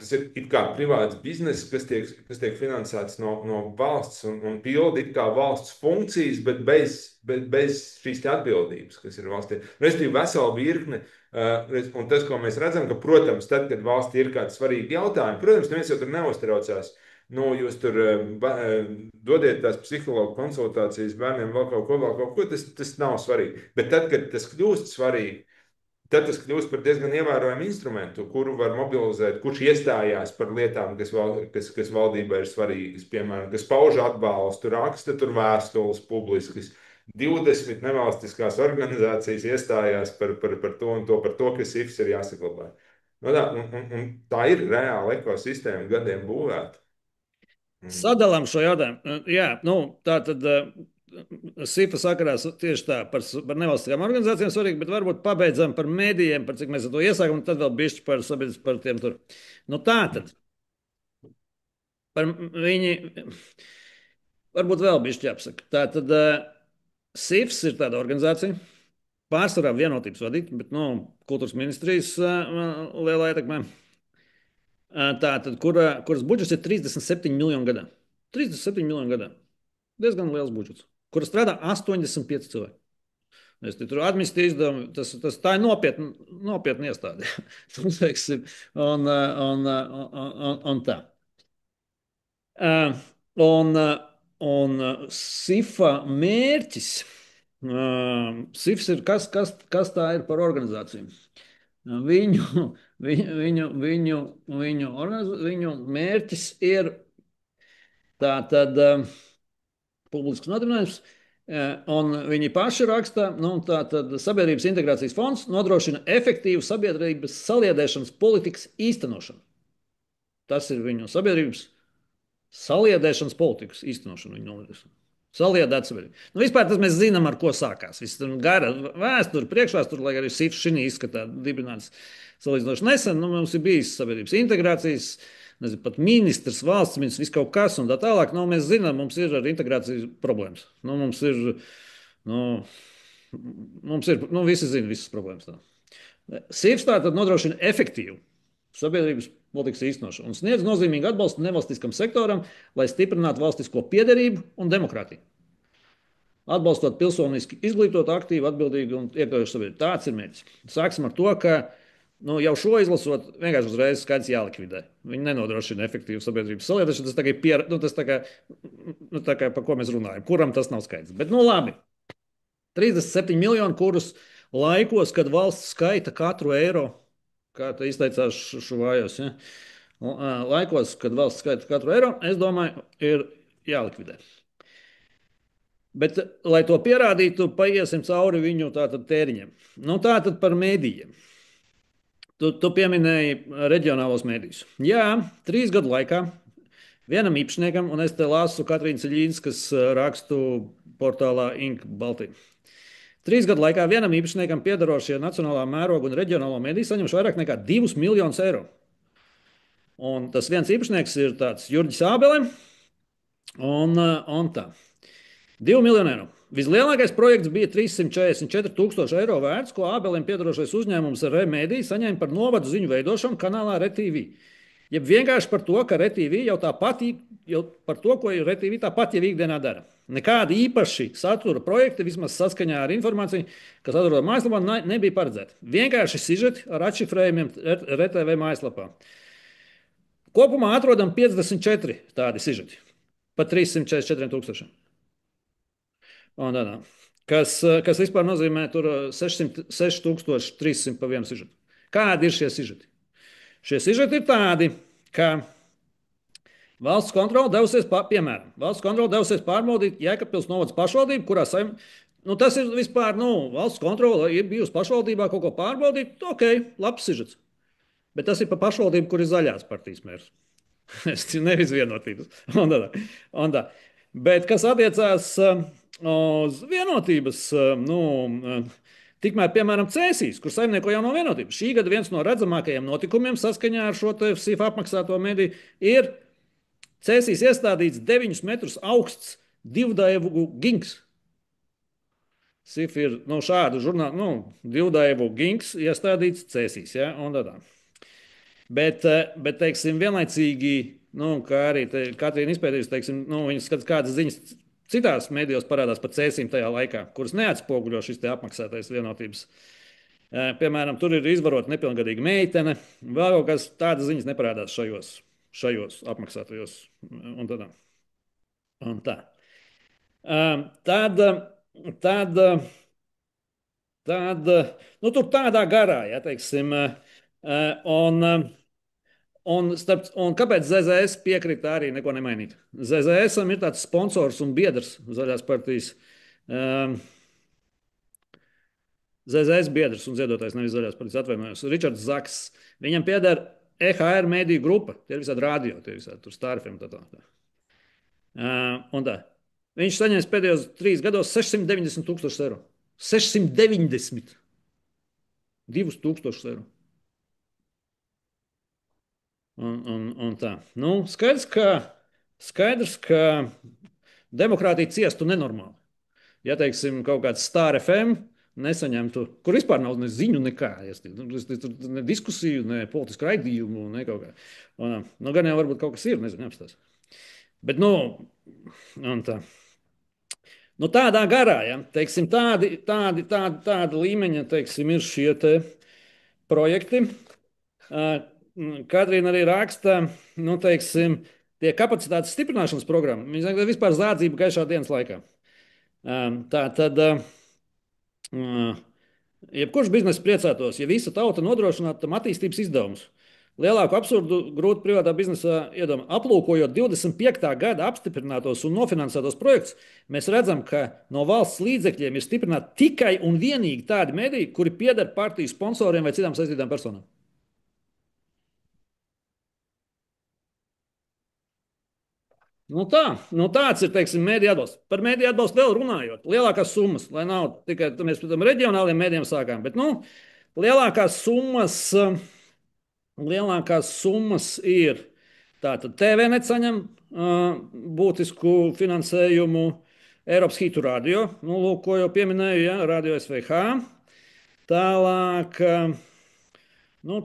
tas ir it kā privāts bizness, kas tiek finansēts no valsts un pilda it kā valsts funkcijas, bet bez šīs atbildības, kas ir valstī. Restīvi, vesela virkne. Un tas, ko mēs redzam, ka, protams, tad, kad valstī ir kādi svarīgi jautājumi, protams, neviens jau tur neuztraucās. Jūs tur dodiet tās psihologu konsultācijas bērniem, vēl kaut ko, tas nav svarīgi. Bet tad, kad tas kļūst svarīgi, tad tas kļūst par diezgan ievērojamu instrumentu, kuru var mobilizēt, kurš iestājās par lietām, kas valdībai ir svarīgas. Piemēram, kas pauž atbalstu, raksta tur vēstules publiskas. 20 nevalstiskās organizācijas iestājās par to un to, par to, ka SIFs ir jāsaglabā. Tā ir reāla ekosistēma gadiem būvēta. Sadalām šo jautājumu. Jā, tā tad SIFA sakarā tieši tā par nevalstiskām organizācijām svarīgi, bet varbūt pabeidzam par mēdījiem, par cik mēs to iesākam, un tad vēl bišķi par sabiedrības par tiem tur. Nu tā tad, par viņi, varbūt vēl bišķi jāapsaka. Tā tad SIFS ir tāda organizācija, pārsvarā vienotības vadīta, bet, nu, kultūras ministrijas lielā ietekmē. Tātad, kuras budžets ir 37 miljoni gadā. 37 miljoni gadā. Diezgan liels budžets, kur strādā 85 cilvēki. Es tur administrēju izdevumu, tā ir nopietna iestāde. Nu, teiksim, un tā. Un SIFA mērķis. SIFS ir kas tā ir par organizāciju? Viņu, viņu mērķis ir tātad publisks nodibinājums, un viņi paši raksta, nu, tātad Sabiedrības integrācijas fonds nodrošina efektīvu sabiedrības saliedēšanas politikas īstenošanu. Tas ir viņu sabiedrības saliedēšanas politikas īstenošana. Saliedēt sabiedrību. Nu, vispār tas mēs zinām, ar ko sākās. Viss tur gara vēsture, priekšvēsture, lai arī SIF šī izskatā dibināts salīdzinoši nesen. Nu, mums ir bijis sabiedrības integrācijas, nezinu, pat ministrs, valsts ministrs, viss kaut kas un tā tālāk. Nu, mēs zinām, mums ir ar integrāciju problēmas. Nu, visi zina visas problēmas. Tā. SIFs tā tad nodrošina efektīvu sabiedrības politikas īstenošanu un sniedz nozīmīgu atbalstu nevalstiskam sektoram, lai stiprinātu valstisko piederību un demokrātiju. Atbalstot pilsoniski izglītotu, aktīvu, atbildīgu un iekļaujošu sabiedrību. Tāds ir mērķis. Sāksim ar to, ka jau šo izlasot, vienkārši uzreiz skaidrs jālikvidē. Viņi nenodrošina efektīvu sabiedrības saliedēšanu. Tas tā kā par ko mēs runājam. Kuram tas nav skaidrs. Bet, nu labi. 37 miljoni, kurus laikos, kad valsts skaita katru eiro, kā te izteicās Šuvājos, ja? Laikos, kad valsts skaita katru eiro, es domāju, ir jālikvidē. Bet, lai to pierādītu, paiesim cauri viņu tātad tēriņiem. Nu, tātad par mēdījiem. Tu pieminēji reģionālos mēdījus. Jā, 3 gadu laikā vienam īpašniekam, un es te lasu Katrīnas Ļīnskas rakstu portālā Ink Baltija. 3 gadu laikā vienam īpašniekam piedarošie nacionālā mēroga un reģionālo mediju saņemš vairāk nekā 2 miljonus eiro. Un tas viens īpašnieks ir tāds Jurģis Ābele, un tā. 2 miljoni eiro. Vislielākais projekts bija 344 000 eiro vērts, ko Ābelim piedarošais uzņēmums ReMedija saņēma par novadu ziņu veidošanu kanālā ReTV. Jeb vienkārši par to, ka ReTV jau par to, ko ReTV tāpat jau ikdienā dara. Nekādi īpaši satura projekti, vismaz saskaņā ar informāciju, kas atrodas mājaslapā, nebija paredzēti. Vienkārši sižeti ar atšifrējumiem RTV mājaslapā. Kopumā atrodam 54 tādi sižeti pa 344 000. Kas vispār nozīmē tur 6300 pa vienu sižetu. Kādi ir šie sižeti? Šie sižeti ir tādi, ka valsts kontrole devusies, piemēram, valsts kontrole devusies pārbaudīt Jēkabpils novads pašvaldību, kurā tas ir vispār, valsts kontrole ir bijusi pašvaldībā kaut ko pārbaudīt, ok, labs sižets. Bet tas ir pa pašvaldību, kur ir zaļās partijas mērs. Nevis vienotības. Un tā. Bet kas attiecās uz vienotības, tikmēr, piemēram, Cēsīs, kur saimnieko jau no vienotības. Šī gada viens no redzamākajiem notikumiem saskaņā ar šo SIFA apmaksāto mediju ir Cēsīs iestādīts 9 metrus augsts divdaivu gings. SIFA ir šādu žurnālu, divdaivu gings iestādīts Cēsīs, ja, un tā. Bet teiksim, vienlaicīgi, kā arī Katrīna izpētījusi, teiksim, viņas skatās kādas ziņas citās medijos parādās par Cēsīm tajā laikā, kuras neatspoguļo šis te apmaksātais vienotības. Piemēram, tur ir izvarota nepilngadīga meitene, vēl kaut kas tādas ziņas neparādās šajos apmaksātajos. Un tā. Tur tādā garā, ja, teiksim, un kāpēc ZZS piekrita arī neko nemainīt? ZZS ir tāds sponsors un biedrs Zaļās partijas. ZZS biedrs un ziedotājs, nevis Zaļās partijas, atvainojos. Ričards Zaks. Viņam pieder EHR mediju grupa. Tie ir visādi radio, tie ir visādi tur Starfiem un tā. Un tā. Viņš saņems pēdējos 3 gados 690 tūkstošus eiro. 692 tūkstošus eiro. Un tā. Nu, skaidrs, ka demokrātija ciestu nenormāli. Ja, teiksim, kaut kāds Star FM nesaņemtu, kur vispār nav ne ziņu, nekā, ne diskusiju, ne politisku raidījumu, ne kaut kā. Nu, gan jau varbūt kaut kas ir, nezinu, apstās. Bet, un tā. Nu, tādā garā, ja, teiksim, tāda līmeņa, teiksim, ir šie te projekti. Katrīna arī raksta, nu, teiksim, tie kapacitātes stiprināšanas programma. Viņi saka, ka vispār zādzība gaišā dienas laikā. Tā tad, jebkurš biznesa priecātos, ja visa tauta nodrošinātu tam attīstības izdevumus. Lielāku absurdu grūti privātā biznesā iedomāt. Aplūkojot 25. gada apstiprinātos un nofinansētos projektus, mēs redzam, ka no valsts līdzekļiem ir stiprināti tikai un vienīgi tādi mediji, kuri pieder partiju sponsoriem vai citām saistītām personām. Nu tāds ir, teiksim, mēdīja atbalsts. Par mēdīju atbalstu vēl runājot. Lielākās summas, lai nav tikai mēs par reģionāliem mēdījiem sākām, bet, lielākās summas ir tātad TVNet saņem būtisku finansējumu, Eiropas Hitu radio, lūk, ko jau pieminēju, ja, Radio SVH. Tālāk,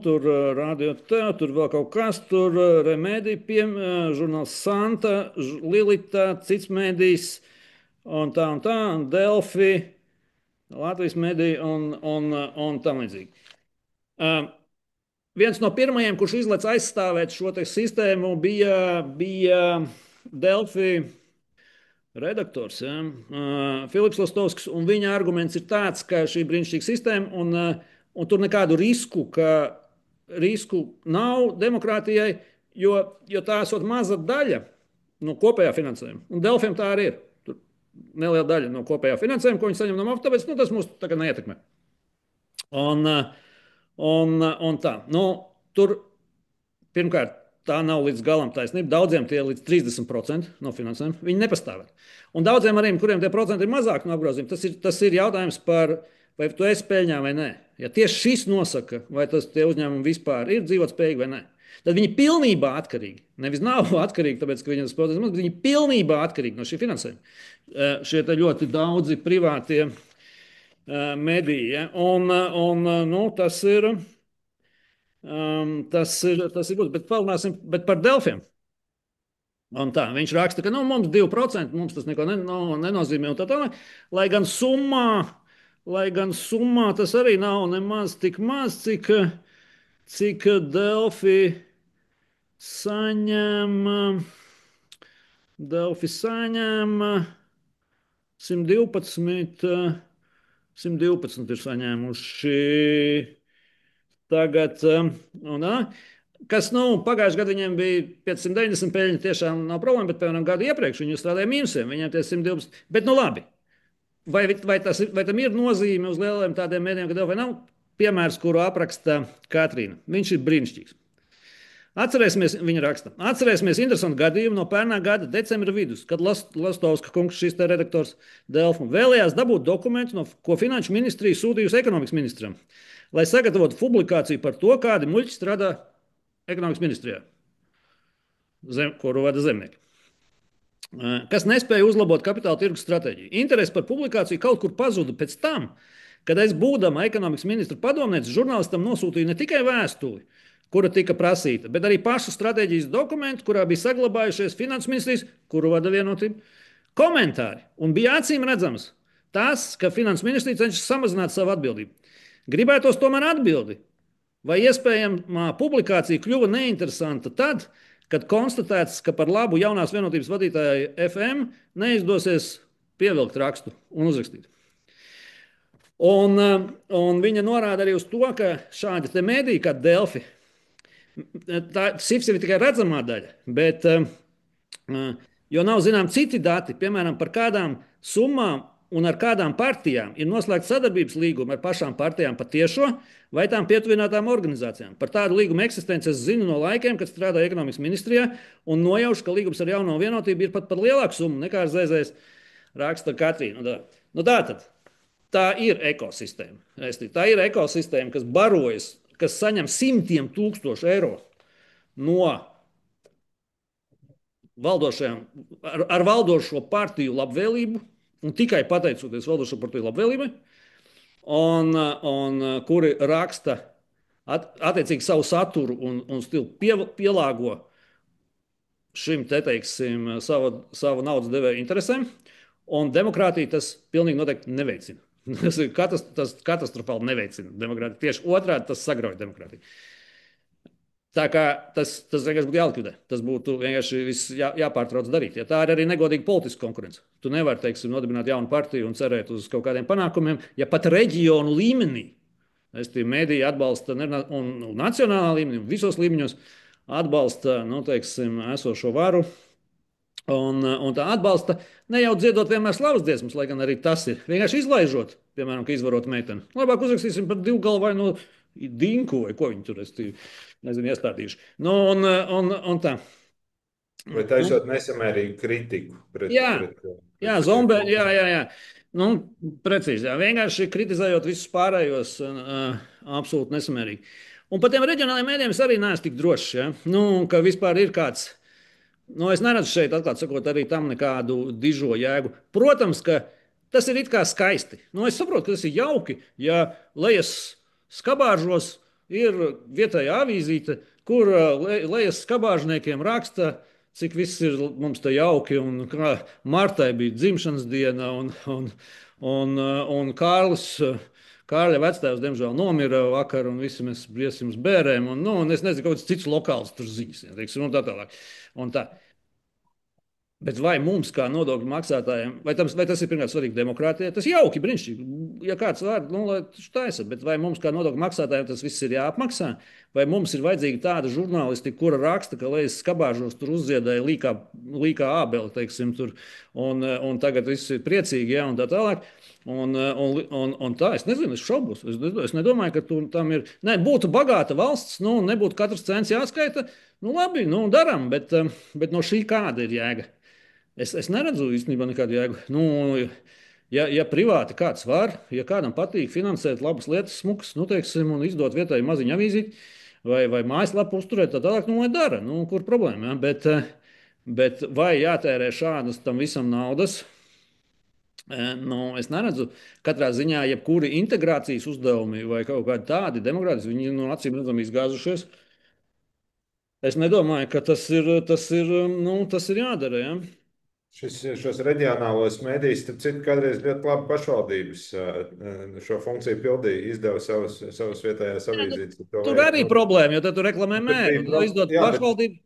tur radio, tur vēl kaut kas, tur Remedija, žurnāls Santa, Lilita, cits mēdījis, un tā, Delfi, Latvijas medija un tam līdzīgi. Viens no pirmajiem, kurš izlec aizstāvēt šo te sistēmu, bija Delfi redaktors, ja? Filips Lastovskis, un viņa arguments ir tāds, ka šī brīnišķīga sistēma, un tur nekādu risku nav demokrātijai, jo tā esot maza daļa no kopējā finansējuma. Un Delfiem tā arī ir. Tur neliela daļa no kopējā finansējuma, ko viņi saņem no MAF, tāpēc tas mūs tā kā neietekmē. Un tā. Tur pirmkārt, tā nav līdz galam taisnība. Daudziem tie ir līdz 30% no finansējuma. Viņi nepastāvē. Un daudziem arī, kuriem tie procenti ir mazāk no apgrozījuma, tas ir jautājums par, vai tu esi peļņā vai nē. Ja tieši šis nosaka, vai tie uzņēmumi vispār ir dzīvotspējīgi vai nē, tad viņi pilnībā atkarīgi. Nevis nav atkarīgi, tāpēc, ka viņiem tas procents maz, bet viņi pilnībā atkarīgi no šī finansējuma. Šie ļoti daudzi privātie mediji. Ja? Tas ir būtiski. Bet parunāsim par Delfiem. Un tā, viņš raksta, ka mums 2%, mums tas neko nenozīmē. Lai gan summā tas arī nav nemaz tik maz, cik Delfi saņem 112 ir saņēmuši tagad. Kas pagājušajā gadā viņiem bija 590 peļņa, tiešām nav problēma, bet, piemēram, gadu iepriekš viņi strādāja mīnusiem, viņiem tie 112. Bet, labi, vai tam ir nozīme uz lieliem tādiem mēdījiem, ka Delfi nav? Piemērs, kuru apraksta Katrīna. Viņš ir brīnišķīgs. Viņa raksta, atcerēsimies interesantu gadījumu no pērnā gada decembra vidus, kad Lastovska kungs, šis te redaktors Delfi, vēlējās dabūt dokumentu, ko Finanšu ministrija sūtījusi ekonomikas ministram, lai sagatavotu publikāciju par to, kādi muļķi strādā ekonomikas ministrijā, kuru vada zemnieki, kas nespēja uzlabot kapitāla tirgus stratēģiju. Interesi par publikāciju kaut kur pazuda pēc tam, kad es būdama ekonomikas ministra padomniece žurnālistam nosūtīju ne tikai vēstuli, kura tika prasīta, bet arī pašu stratēģijas dokumentu, kurā bija saglabājušies Finanšu ministrijas, kuru vada Vienotība, komentāri. Un bija acīm redzams tas, ka Finanšu ministrija cenšas samazināt savu atbildību. Gribētos tomēr atbildi, vai iespējamā publikācija kļuva neinteresanta tad, kad konstatēts, ka par labu jaunās Vienotības vadītājai FM neizdosies pievilkt rakstu un uzrakstīt. Un viņa norāda arī uz to, ka šādi te mediji kā Delfi, SIFS ir tikai redzamā daļa, bet jo nav zinām citi dati, piemēram, par kādām summām un ar kādām partijām ir noslēgta sadarbības līguma ar pašām partijām patiešo vai tām pietuvinātām organizācijām. Par tādu līgumu eksistenci es zinu no laikiem, kad strādāju ekonomikas ministrijā un nojaušu, ka līgums ar Jauno Vienotību ir pat par lielāku summu nekā ar ZZS. raksta Katrīna. Tā tad tā ir ekosistēma. Tā ir ekosistēma, kas barojas, kas saņem simtiem tūkstošu eiro no valdošajām, ar valdošo partiju labvēlību, un tikai pateicoties valdošo partiju labvēlībai, un kuri raksta attiecīgi savu saturu un stilu pielāgo šim te teiksim, savu naudas devēju interesēm, un demokrātija tas pilnīgi noteikti neveicina. Tas ir katastrofāli neveicina demokrātiju. Tieši otrādi tas sagrauj demokrātiju. Tā kā tas vienkārši būtu jālikvidē. Tas būtu vienkārši jāpārtrauc darīt. Ja tā ir arī negodīga politiska konkurence. Tu nevari, teiksim, nodibināt jaunu partiju un cerēt uz kaut kādiem panākumiem, ja pat reģionu līmenī mēdīji atbalsta un nacionālā līmenī, visos līmeņos atbalsta, nu, teiksim, esošo varu. Un tā atbalsta ne jau dziedot vienmēr slavas dziesmas, lai gan arī tas ir. Vienkārši izlaižot, piemēram, ka izvarot meiteni. Labāk uzrakstīsim par divgalvainu dinku vai ko viņi tur nezinu, iestādījuši. Nu, un tā. Vai taisot nesamērīgu kritiku pret zombē, jā. Nu, precīzi, jā. Vienkārši kritizējot visus pārējos, absolūti nesamērīgi. Un par tiem reģionālajiem mēdījiem es arī neesmu tik drošs, ja? Nu, ka vispār ir kāds. Nu, es neredzu šeit, atklāti sakot, arī tam nekādu dižo jēgu. Protams, ka tas ir it kā skaisti. Nu, es saprotu, ka tas ir jauki, ja lejas skabāžos ir vietējā avīzīte, kur lejas skabāžniekiem raksta, cik viss ir mums te jauki, un kā Martai bija dzimšanas diena, un Kārļa vectēvs, diemžēl, nomira vakar, un visi mēs briesim uz bērēm, un es nezinu, kāds cits lokāls tur ziņas, ja, teiksim, un tā tālāk. Un tā. Bet vai mums, kā nodokļu maksātājiem, vai tas ir pirmkārt svarīgi demokrātijai? Tas jauki, brīnišķīgi. Ja kāds var, nu, lai tas taisa, bet vai mums, kā nodokļu maksātājiem, tas viss ir jāapmaksā? Vai mums ir vajadzīga tāda žurnālistika, kura raksta, ka lejas skabāžos tur uzziedēja līkā ābeli, teiksim, tur, un tagad viss ir priecīgi, ja, un tā tālāk. Un tā, es nezinu, es šaubos. Es nedomāju, ka tam ir. Nē, būtu bagāta valsts, nu, nebūtu katrs cents jāskaita. Nu, labi, nu, darām, bet no šī kāda ir jēga? Es neredzu īstenībā nekādu jēgu. Nu, ja privāti kāds var, ja kādam patīk finansēt labas lietas, smukas, nu, teiksim, un izdot vietēju maziņu avīzīti vai mājaslapu uzturēt, tad tālāk, nu, lai dara. Nu, kur problēma? Ja? Bet vai jātērē šādas tam visam naudas? Nu, es neredzu. Katrā ziņā, jebkuri integrācijas uzdevumi vai kaut kādi tādi demokrātiski, viņi no acīm redzam izgāzušies. Es nedomāju, ka tas ir jādara. Ja? Šos reģionālos mēdījus, starp citu, kādreiz ļoti labi pašvaldības šo funkciju pildīja, izdeva savas vietējās avīzītes. Tur arī problēma, jo tad tu reklamē mēru. To izdot pašvaldību.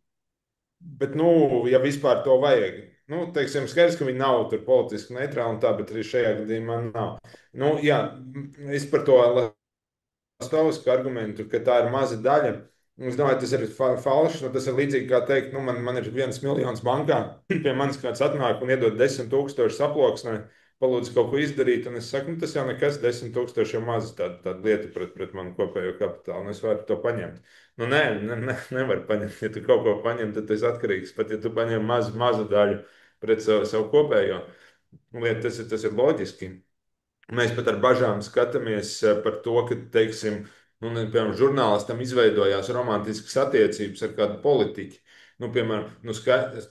Bet, nu, ja vispār to vajag, nu, teiksim, skaidrs, ka viņi nav tur politiski neitrāli un tā, bet arī šajā gadījumā nav. Nu, jā, es par to stāvusku argumentu, ka tā ir maza daļa. Es domāju, tas ir falšs. Nu, tas ir līdzīgi kā teikt, nu, man ir 1 miljons bankā, pie manis kāds atnāk un iedod 10,000 aploksnē, palūdzu kaut ko izdarīt. Un es saku, nu, tas jau nekas, 10,000 jau maz tāda lieta pret manu kopējo kapitālu. Un es varu to paņemt. Nu, nevar paņemt. Ja tu kaut ko paņem, tad tas ir atkarīgs. Pat ja tu paņem mazu daļu pret savu kopējo lietu, tas ir loģiski. Mēs pat ar bažām skatāmies par to, ka, teiksim, nu, piemēram, žurnālistam izveidojās romantiskas attiecības ar kādu politiķu. Nu, piemēram,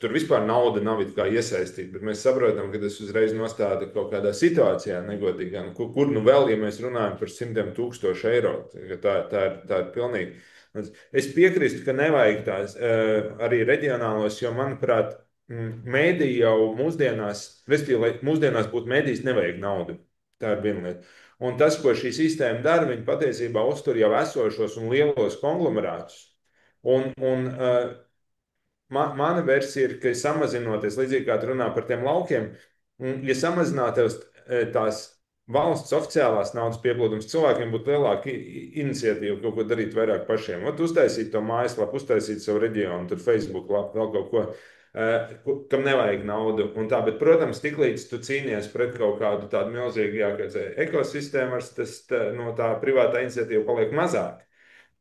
tur vispār nauda nav iesaistīta, bet mēs saprotam, ka tas uzreiz nostāda kaut kādā situācijā negodīgā. Nu, kur nu vēl, ja mēs runājam par simtiem tūkstošu eiro? Tā ir pilnīgi. Es piekrītu, ka nevajag tās arī reģionālos, jo, manuprāt, mēdī jau mūsdienās, respektīvi, lai mūsdienās būtu mēdījis, nevajag naudu. Tā ir viena lieta. Un tas, ko šī sistēma dara, viņi patiesībā uztur jau esošos un lielos konglomerātus. Mana versija ir, ka samazinoties, līdzīgi kā tu runā par tiem laukiem, ja samazinātos tās valsts oficiālās naudas pieplūdums, cilvēkiem būtu lielāka iniciatīva kaut ko darīt vairāk pašiem. Ot, uztaisīt to mājaslapu, uztaisīt savu reģionu, tur Facebook lapu, vēl kaut ko. Kam nevajag naudu. Bet, protams, tiklīdz tu cīnies pret kaut kādu tādu milzīgu ekosistēmu, no tā privātā iniciatīva paliek mazāk.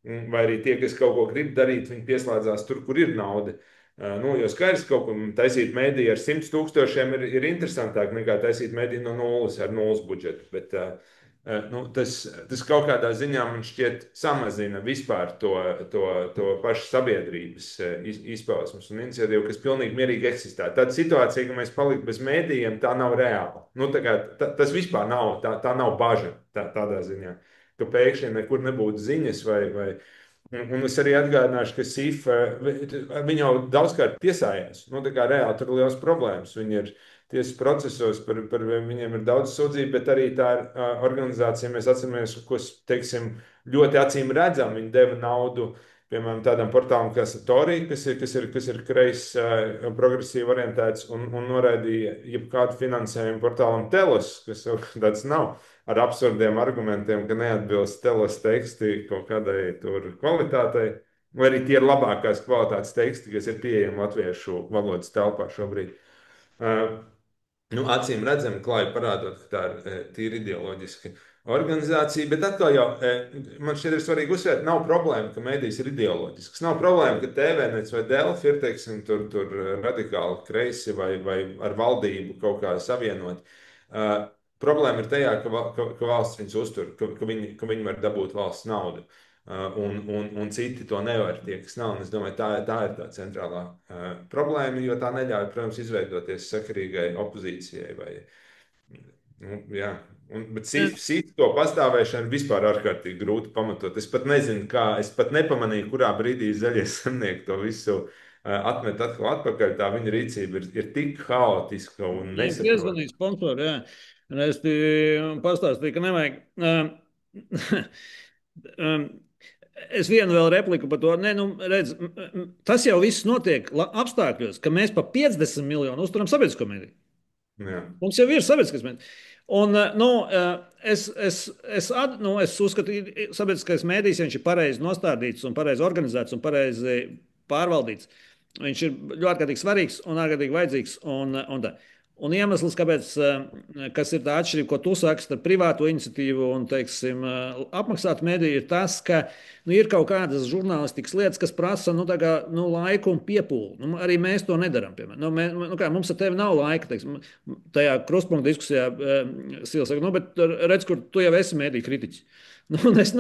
Vai arī tie, kas kaut ko grib darīt, viņi pieslēdzās tur, kur ir nauda. Nu, jo skaidrs, ka kaut ko taisīt mēdīju ar 100 000 ir interesantāk nekā taisīt mēdīju no nulles ar nulles budžetu. Bet, nu, tas kaut kādā ziņā man šķiet samazina vispār to pašu sabiedrības izpausmes un iniciatīvu, kas pilnīgi mierīgi eksistē. Tāda situācija, ka mēs paliktu bez mēdījiem, tā nav reāla. Nu, tas vispār nav, tā nav bažas tādā ziņā, ka pēkšņi nekur nebūtu ziņas vai. Un es arī atgādināšu, ka SIFA viņi jau daudzkārt tiesājās. Nu, tā kā reāli tur ir liels problēmas. Viņi ir tiesas procesos, par viņiem ir daudz sūdzību, bet arī tā ir organizācija, mēs atceramies, ko, teiksim, ļoti acīm redzam, viņi deva naudu, piemēram, tādam portālam kā Satori, kas ir kreis, progresīvi orientēts un noraidīja jebkādu finansējumu portālam Telos, kas jau tāds nav ar absurdiem argumentiem, ka neatbilst Telos teksti kaut kādai tur kvalitātei, vai arī tie ir labākās kvalitātes teksti, kas ir pieejami latviešu valodas telpā šobrīd. Nu, acīm redzami, klāji parādot, ka tā ir tīri ideoloģiska organizācija, bet atkal jau man šķiet ir svarīgi uzsvērt, nav problēma, ka mēdījis ir ideoloģisks. Nav problēma, ka TVNets vai Delfi ir, teiksim, tur radikāli kreisi vai ar valdību kaut kā savienot. Problēma ir tajā, ka valsts viņus uztur, ka viņi var dabūt valsts naudu. Un citi to nevar, tie, kas nav. Un es domāju, tā ir tā centrālā problēma, jo tā neļauj, protams, izveidoties sakarīgai opozīcijai. Jā. Bet sīk to pastāvēšanu vispār ārkārtīgi grūti pamatot. Es pat nezinu, es pat nepamanīju, kurā brīdī zaļie saimnieki to visu atmet atkal atpakaļ. Tā viņa rīcība ir tik haotiska un nesaprotama. Piezvanīju sponsoru, jā. Un es pastāstīju, ka nevajag. Es vienu vēl repliku par to. Nē, nu, redz, tas jau viss notiek apstākļos, ka mēs pa 50 miljonu uzturam sabiedrisko mediju. Jā. Mums jau ir sabiedriskais medijs. Un, es uzskatu, ka sabiedriskais medijs, ja viņš ir pareizi nostādīts un pareizi organizēts un pareizi pārvaldīts, viņš ir ļoti svarīgs un ārkārtīgi vajadzīgs. Un iemesls, kāpēc, kas ir tā atšķirība, ko tu saki starp privāto iniciatīvu un, teiksim, apmaksātu mediju, ir tas, ka ir kaut kādas žurnālistikas lietas, kas prasa laiku un piepūli. Arī mēs to nedarām. Mums ar tevi nav laika. Teiksim, tajā krustpunkta diskusijā Sila saka, bet redz, kur tu jau esi mediju kritiķis. Es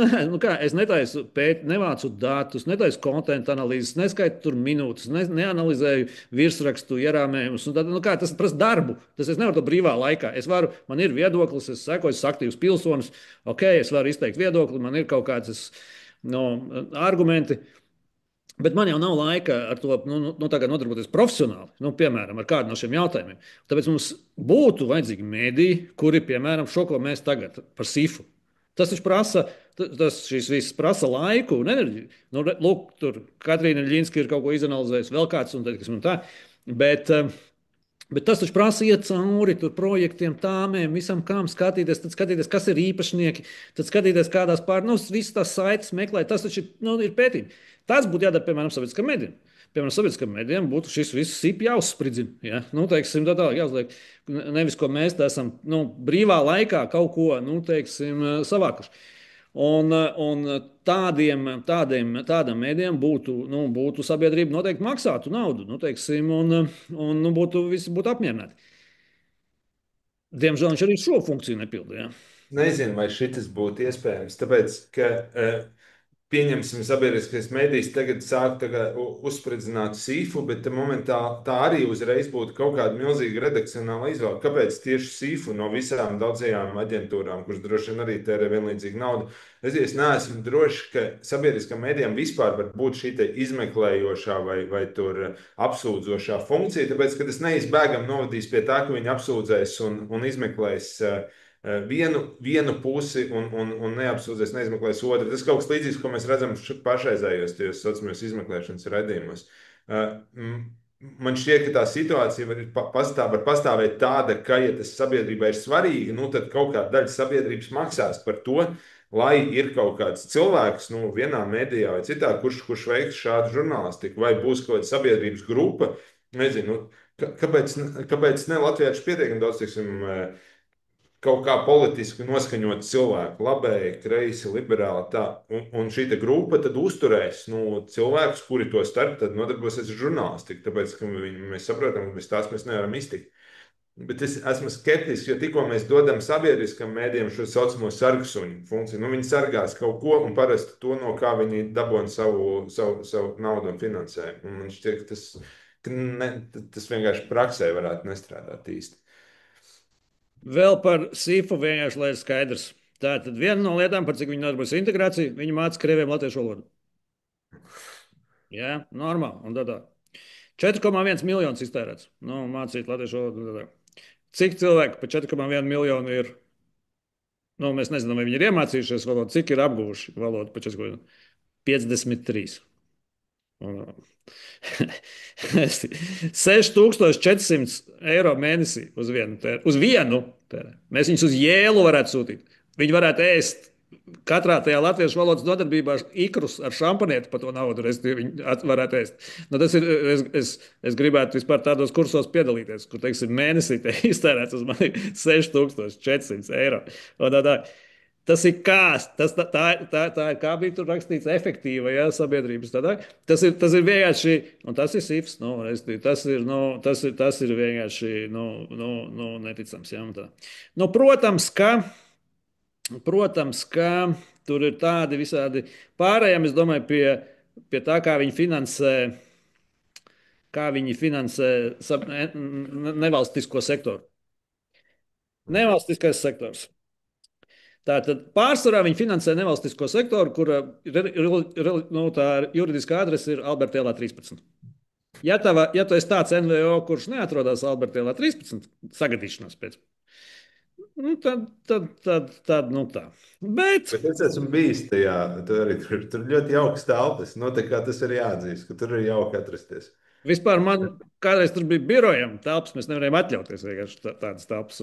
netaisu nevācu datus, netaisu kontentu analīzes, neskaitu tur minūtes, neanalizēju virsrakstu ierāmējumus. Tas prasa darbu. Es nevaru to brīvā laikā. Man ir viedoklis, es sekoju, esmu aktīvs pilsonis, es varu izteikt viedokli, man ir kaut kāds argumenti. Bet man jau nav laika ar to nodarboties profesionāli, piemēram, ar kādu no šiem jautājumiem. Tāpēc mums būtu vajadzīgi mediji, kuri, piemēram, šo, ko mēs tagad par SIFU. Tas šis viss prasa laiku un enerģiju. Lūk, tur Katrīna Ļinska ir kaut ko izanalizējusi, vēl kāds un tā. Bet tas taču prasa iet cauri projektiem, tāmēm, visam, kam skatīties, tad skatīties, kas ir īpašnieki, tad skatīties, kādās visas tās saites meklēt. Tas taču ir pētījumi. Tas būtu jādara, piemēram, sabiedriskam medijam. Piemēram, sabiedriskam medijam būtu šis viss sīp jāuzspridzina. Ja? Teiksim, tā jāuzliek. Nevis, ko mēs esam brīvā laikā kaut ko, savākuši. Un tādam mēdījam būtu sabiedrība noteikti maksātu naudu, teiksim, un visi būtu apmierināti. Diemžēl viņš arī šo funkciju nepilda. Ja? Nezinu, vai šis būtu iespējams, tāpēc, ka pieņemsim, sabiedriskais medijs tagad sāk uzspridzināt SIFU, bet momentāli tā arī uzreiz būtu kaut kāda milzīga redakcionāla izvēle. Kāpēc tieši SIFU no visām daudzajām aģentūrām, kuras droši vien arī tērē vienlīdzīgu naudu? Es neesmu drošs, ka sabiedriskam medijam vispār var būt šī izmeklējošā vai tur apsūdzošā funkcija, tāpēc, ka tas neizbēgam novadīs pie tā, ka viņi apsūdzēs un izmeklēs vienu pusi un neapsūdzēs, neizmeklēs otru. Tas kaut kas līdzīgs, ko mēs redzam pašreizējos tajos saucamajos izmeklēšanas raidījumos. Man šķiet, ka tā situācija var pastāvēt tāda, ka, ja tas sabiedrībai ir svarīgi, tad kaut kāda daļa sabiedrības maksās par to, lai ir kaut kāds cilvēks vienā medijā vai citā, kurš veiks šādu žurnālistiku, vai būs kaut kāda sabiedrības grupa. Nezinu, kāpēc ne latvieši pietiekami daudz, teiksim, kaut kā politiski noskaņot cilvēku, labēji, kreisi, liberāli. Tā. Un šī grupa tad uzturēs cilvēkus, kuri to starp tad nodarbosies ar žurnālistiku. Tāpēc, ka mēs saprotam, ka bez tās mēs nevaram iztikt. Bet es esmu skeptisks, jo tikko mēs dodam sabiedriskam mēdījam šo tā saucamo sargsuņu funkciju, viņi sargās kaut ko un parasti to, no kā viņi dabūna savu naudu un finansējumu. Un man šķiet, tas vienkārši praksē varētu nestrādāt īsti. Vēl par SIFU vienkārši, lai ir skaidrs. Tā tad viena no lietām, par cik viņi nodarbojas integrāciju, viņi māca krieviem latviešu valodu. Jā, normāli. Un tā. 4,1 miljonus iztērēts. Nu, mācīt latviešu valodu. Cik cilvēku pa 4,1 miljonu ir? Nu, mēs nezinām, vai viņi ir iemācījušies valodu, cik ir apguvuši valodu pa 4,1. 53. 6400 eiro mēnesī uz vienu tērē. Uz vienu tērē. Mēs viņus uz Jēlu varētu sūtīt. Viņi varētu ēst katrā tajā latviešu valodas nodarbībā ikrus ar šampanieti par to naudu, viņi varētu ēst. Nu, tas ir, es gribētu vispār tādos kursos piedalīties, kur, teiksim, mēnesī te iztērēts uz mani 6400 eiro. Un tā. Tas ir kā, tā ir, kā bija tur rakstīts, efektīva, ja, sabiedrības tādā. Tas ir vienkārši, un tas ir SIFs, tas ir vienkārši, neticams, ja, un tā. Nu, protams, ka tur ir tādi visādi pārējiem, es domāju, pie tā, kā viņi finansē nevalstisko sektoru. Nevalstiskais sektors. Tātad pārsvarā viņi finansē nevalstisko sektoru, kura tā juridiskā adrese ir Alberta ielā 13. Ja tu esi tāds NVO, kurš neatrodas Alberta ielā 13, sagadīšanās pēc, tad tā. Bet es esmu bijis tajā, tur ļoti jauks telpas. Tas ir jāatzīst, ka tur ir jauki atrasties. Vispār man kādreiz tur bija birojam telpas, mēs nevarējām atļauties vienkārši tādas telpas.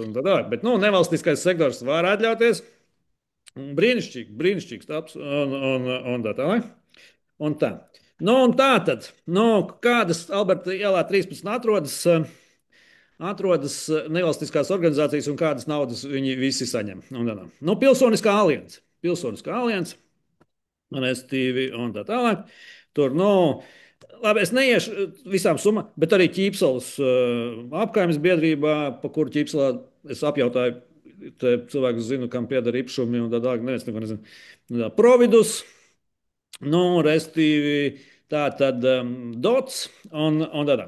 Bet nevalstiskais sektors var atļauties. Brīnišķīgs taps un tā tālāk. Un tā. Un tā tad, kādas Alberta ielā 13 atrodas nevalstiskās organizācijas un kādas naudas viņi visi saņem. Pilsoniskā alianse. Restīvi un tā tālāk. Tur, labi, es neiešu visām summām, bet arī Ķīpselas apkaimes biedrībā, pa kuru Ķīpselā es apjautāju, cilvēks zinu, kam pieder īpašumi un tā tālāk, neviens neko nezinu. Providus, restīvi tā tad dots un tā tā.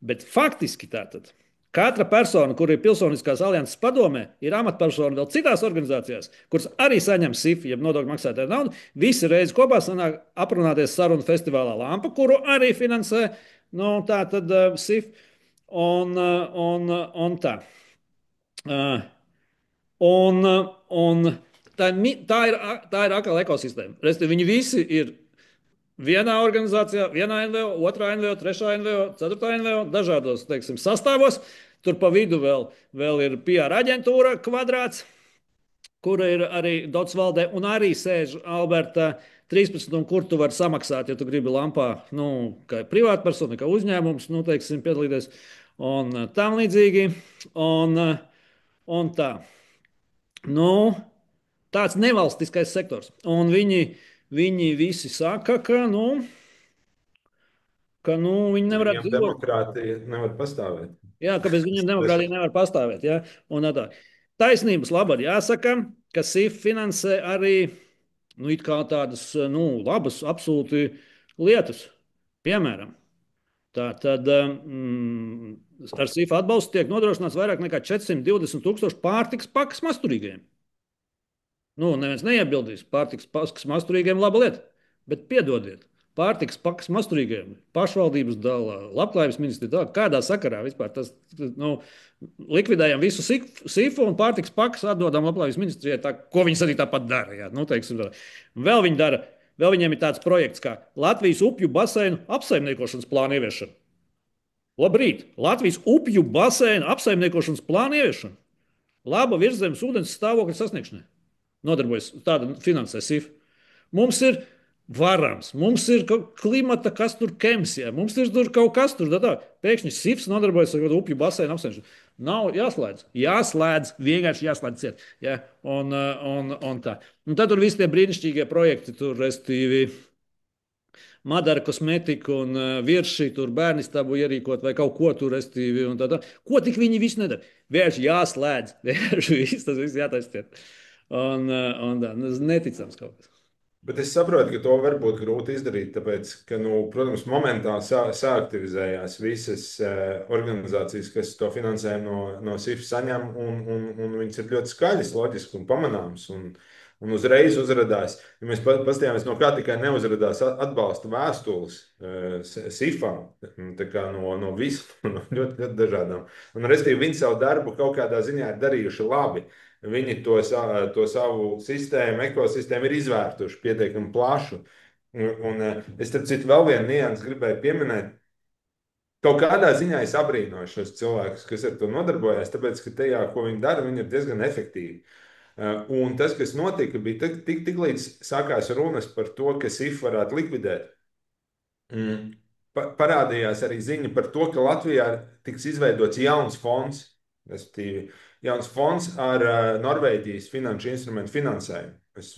Bet faktiski tā tad katra persona, kur ir Pilsoniskās alianses padomē, ir amatpersona vēl citās organizācijās, kuras arī saņem SIF, jeb nodokļu maksātāju naudu, visi reizi kopā sanāk aprunāties sarunu festivālā Lampa, kuru arī finansē, tā tad SIF un tā. Un tā ir atkal ekosistēma. Viņi visi ir vienā organizācijā, vienā NVO, otrā NVO, trešā NVO, ceturtā NVO, dažādos, teiksim, sastāvos. Tur pa vidu vēl ir PR aģentūra kvadrāts, kura ir arī Dots valdē, un arī sēž Alberta 13, un kur tu vari samaksāt, ja tu gribi Lampā, kā privātpersona, kā uzņēmums, teiksim, piedalīties, un tam līdzīgi, un tā. Tāds nevalstiskais sektors. Un viņi visi saka, ka viņi nevarētu dzīvot. Demokrātija nevar pastāvēt. Jā, ka bez viņiem demokrātija nevar pastāvēt. Ja? Un tā. Taisnības labad jāsaka, ka SIF finansē arī it kā tādas labas, absolūti lietas. Piemēram, tātad ar SIF atbalstu tiek nodrošināts vairāk nekā 420,000 pārtikas pakas masturīgajiem. Neviens neiebildīs. Pārtikas pakas masturīgajiem laba lieta, bet piedodiet. Pārtikas pakas masturīgajiem pašvaldības dala, labklājības ministrija, kādā sakarā vispār tas, likvidējam visu SIFu un pārtikas pakas atdodam labklājības ministrijai, ko viņas arī tāpat dara. Jā, teiksim, vēl viņiem ir tāds projekts kā Latvijas upju baseinu apsaimniekošanas plāna ieviešana. Labrīt! Latvijas upju baseinu apsaimniekošanas plāna ieviešana. Laba virszemes ūdens stāvokļa sasniegšanai. Nodarbojas tāda finansē SIF. Mums ir varams, mums ir klimata, kas tur kems, jā. Mums ir tur kaut kas tur, tā. Pēkšņi SIFs nodarbojas ar upju baseinu apsaimniekošanu. Nav jāslēdz. Jāslēdz, vienkārši jāslēdz ciet. Ja? Un tā. Un tad tur viss tie brīnišķīgie projekti, tur restīvi. Madara kosmetika un virši tur bērnistabu ierīkot vai kaut ko tur restīvi. Ko tik viņi visi nedara? Vienkārši jāslēdz. Vienkārši viss tas viss jātaisiet. Un tā, neticams kaut kas. Bet es saprotu, ka to var būt grūti izdarīt, tāpēc, ka, nu, protams, momentā saaktivizējās visas organizācijas, kas to finansējumu no SIF saņem, un viņas ir ļoti skaļas, loģiski un pamanāmas. Un uzreiz uzrādījās, ja mēs paskatījāmies, no kā tikai neuzrādījās atbalsta vēstules SIFām, tā kā no visām, no ļoti, ļoti dažādām. Un, restīvi, viņi savu darbu kaut kādā ziņā ir darījuši labi. Viņi to savu sistēmu, ekosistēmu ir izvērtuši pietiekami plašu. Es, starp citu, vēl vienu niansu gribēju pieminēt. Kaut kādā ziņā es abrīnoju šos cilvēkus, kas ar to nodarbojas, tāpēc, ka tajā, ko viņi dara, viņi ir diezgan efektīvi. Un tas, kas notika, bija tik līdz sākās runas par to, ka SIF varētu likvidēt. Parādījās arī ziņa par to, ka Latvijā tiks izveidots jauns fonds, respektīvi jauns fonds ar Norvēģijas finanšu instrumentu finansējumu. Es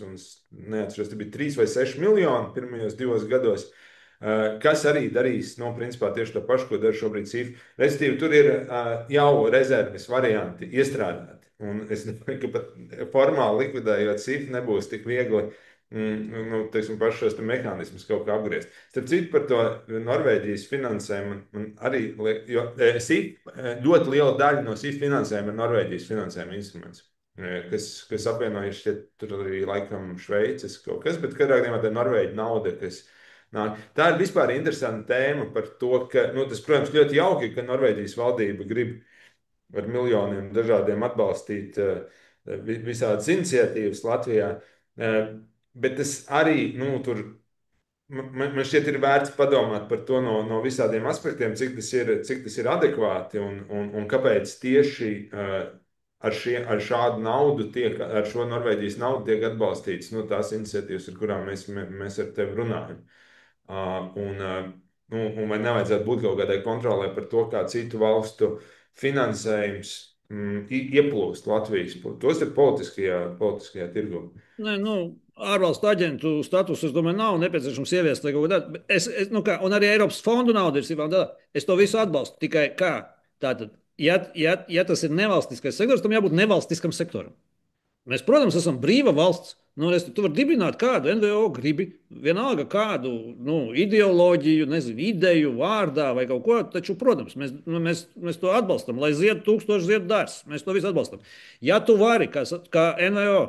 neatceros, tas bija 3 vai 6 miljoni pirmajos 2 gados, kas arī darīs, principā tieši to pašu, ko dara šobrīd SIF. Respektīvi, tur ir jau rezerves varianti iestrādāti. Un es domāju, ka pat formāli likvidējot SIF nebūs tik viegli pašus šos mehānismus kaut kā apgriezt. Starp citu, par to Norvēģijas finansējumu man arī, jo SIF, ļoti liela daļa no SIF finansējuma ir Norvēģijas finansējuma instruments, kas apvienojas šeit tur arī laikam Šveices kaut kas, bet katrā gadījumā tā ir Norvēģa nauda, kas nāk. Tā ir vispār interesanta tēma par to, ka, tas, protams, ļoti jauki, ka Norvēģijas valdība grib ar miljoniem dažādiem atbalstīt visādas iniciatīvas Latvijā. Bet tas arī, tur man šķiet ir vērts padomāt par to no visādiem aspektiem, cik tas ir adekvāti un kāpēc tieši ar šādu naudu, ar šo Norvēģijas naudu tiek atbalstītas tās iniciatīvas, ar kurām mēs ar tevi runājam. Un vai nevajadzētu būt kaut kādai kontrolē par to, kā citu valstu finansējums ieplūst Latvijas. Tos ir politiskajā tirgu. Nē, ārvalstu aģentu status, es domāju, nav nepieciešams ieviest kaut ko tādu. Un arī Eiropas fondu nauda ir sīvā. Es to visu atbalstu. Tikai kā? Tātad, ja tas ir nevalstiskais sektors, tam jābūt nevalstiskam sektoram. Mēs, protams, esam brīva valsts. Tu vari dibināt kādu NVO gribi, vienalga kādu ideoloģiju, ideju vārdā vai kaut ko, taču, protams, mēs to atbalstam, lai zied 1000 ziedu dārzs. Mēs to visu atbalstam. Ja tu vari, kā NVO,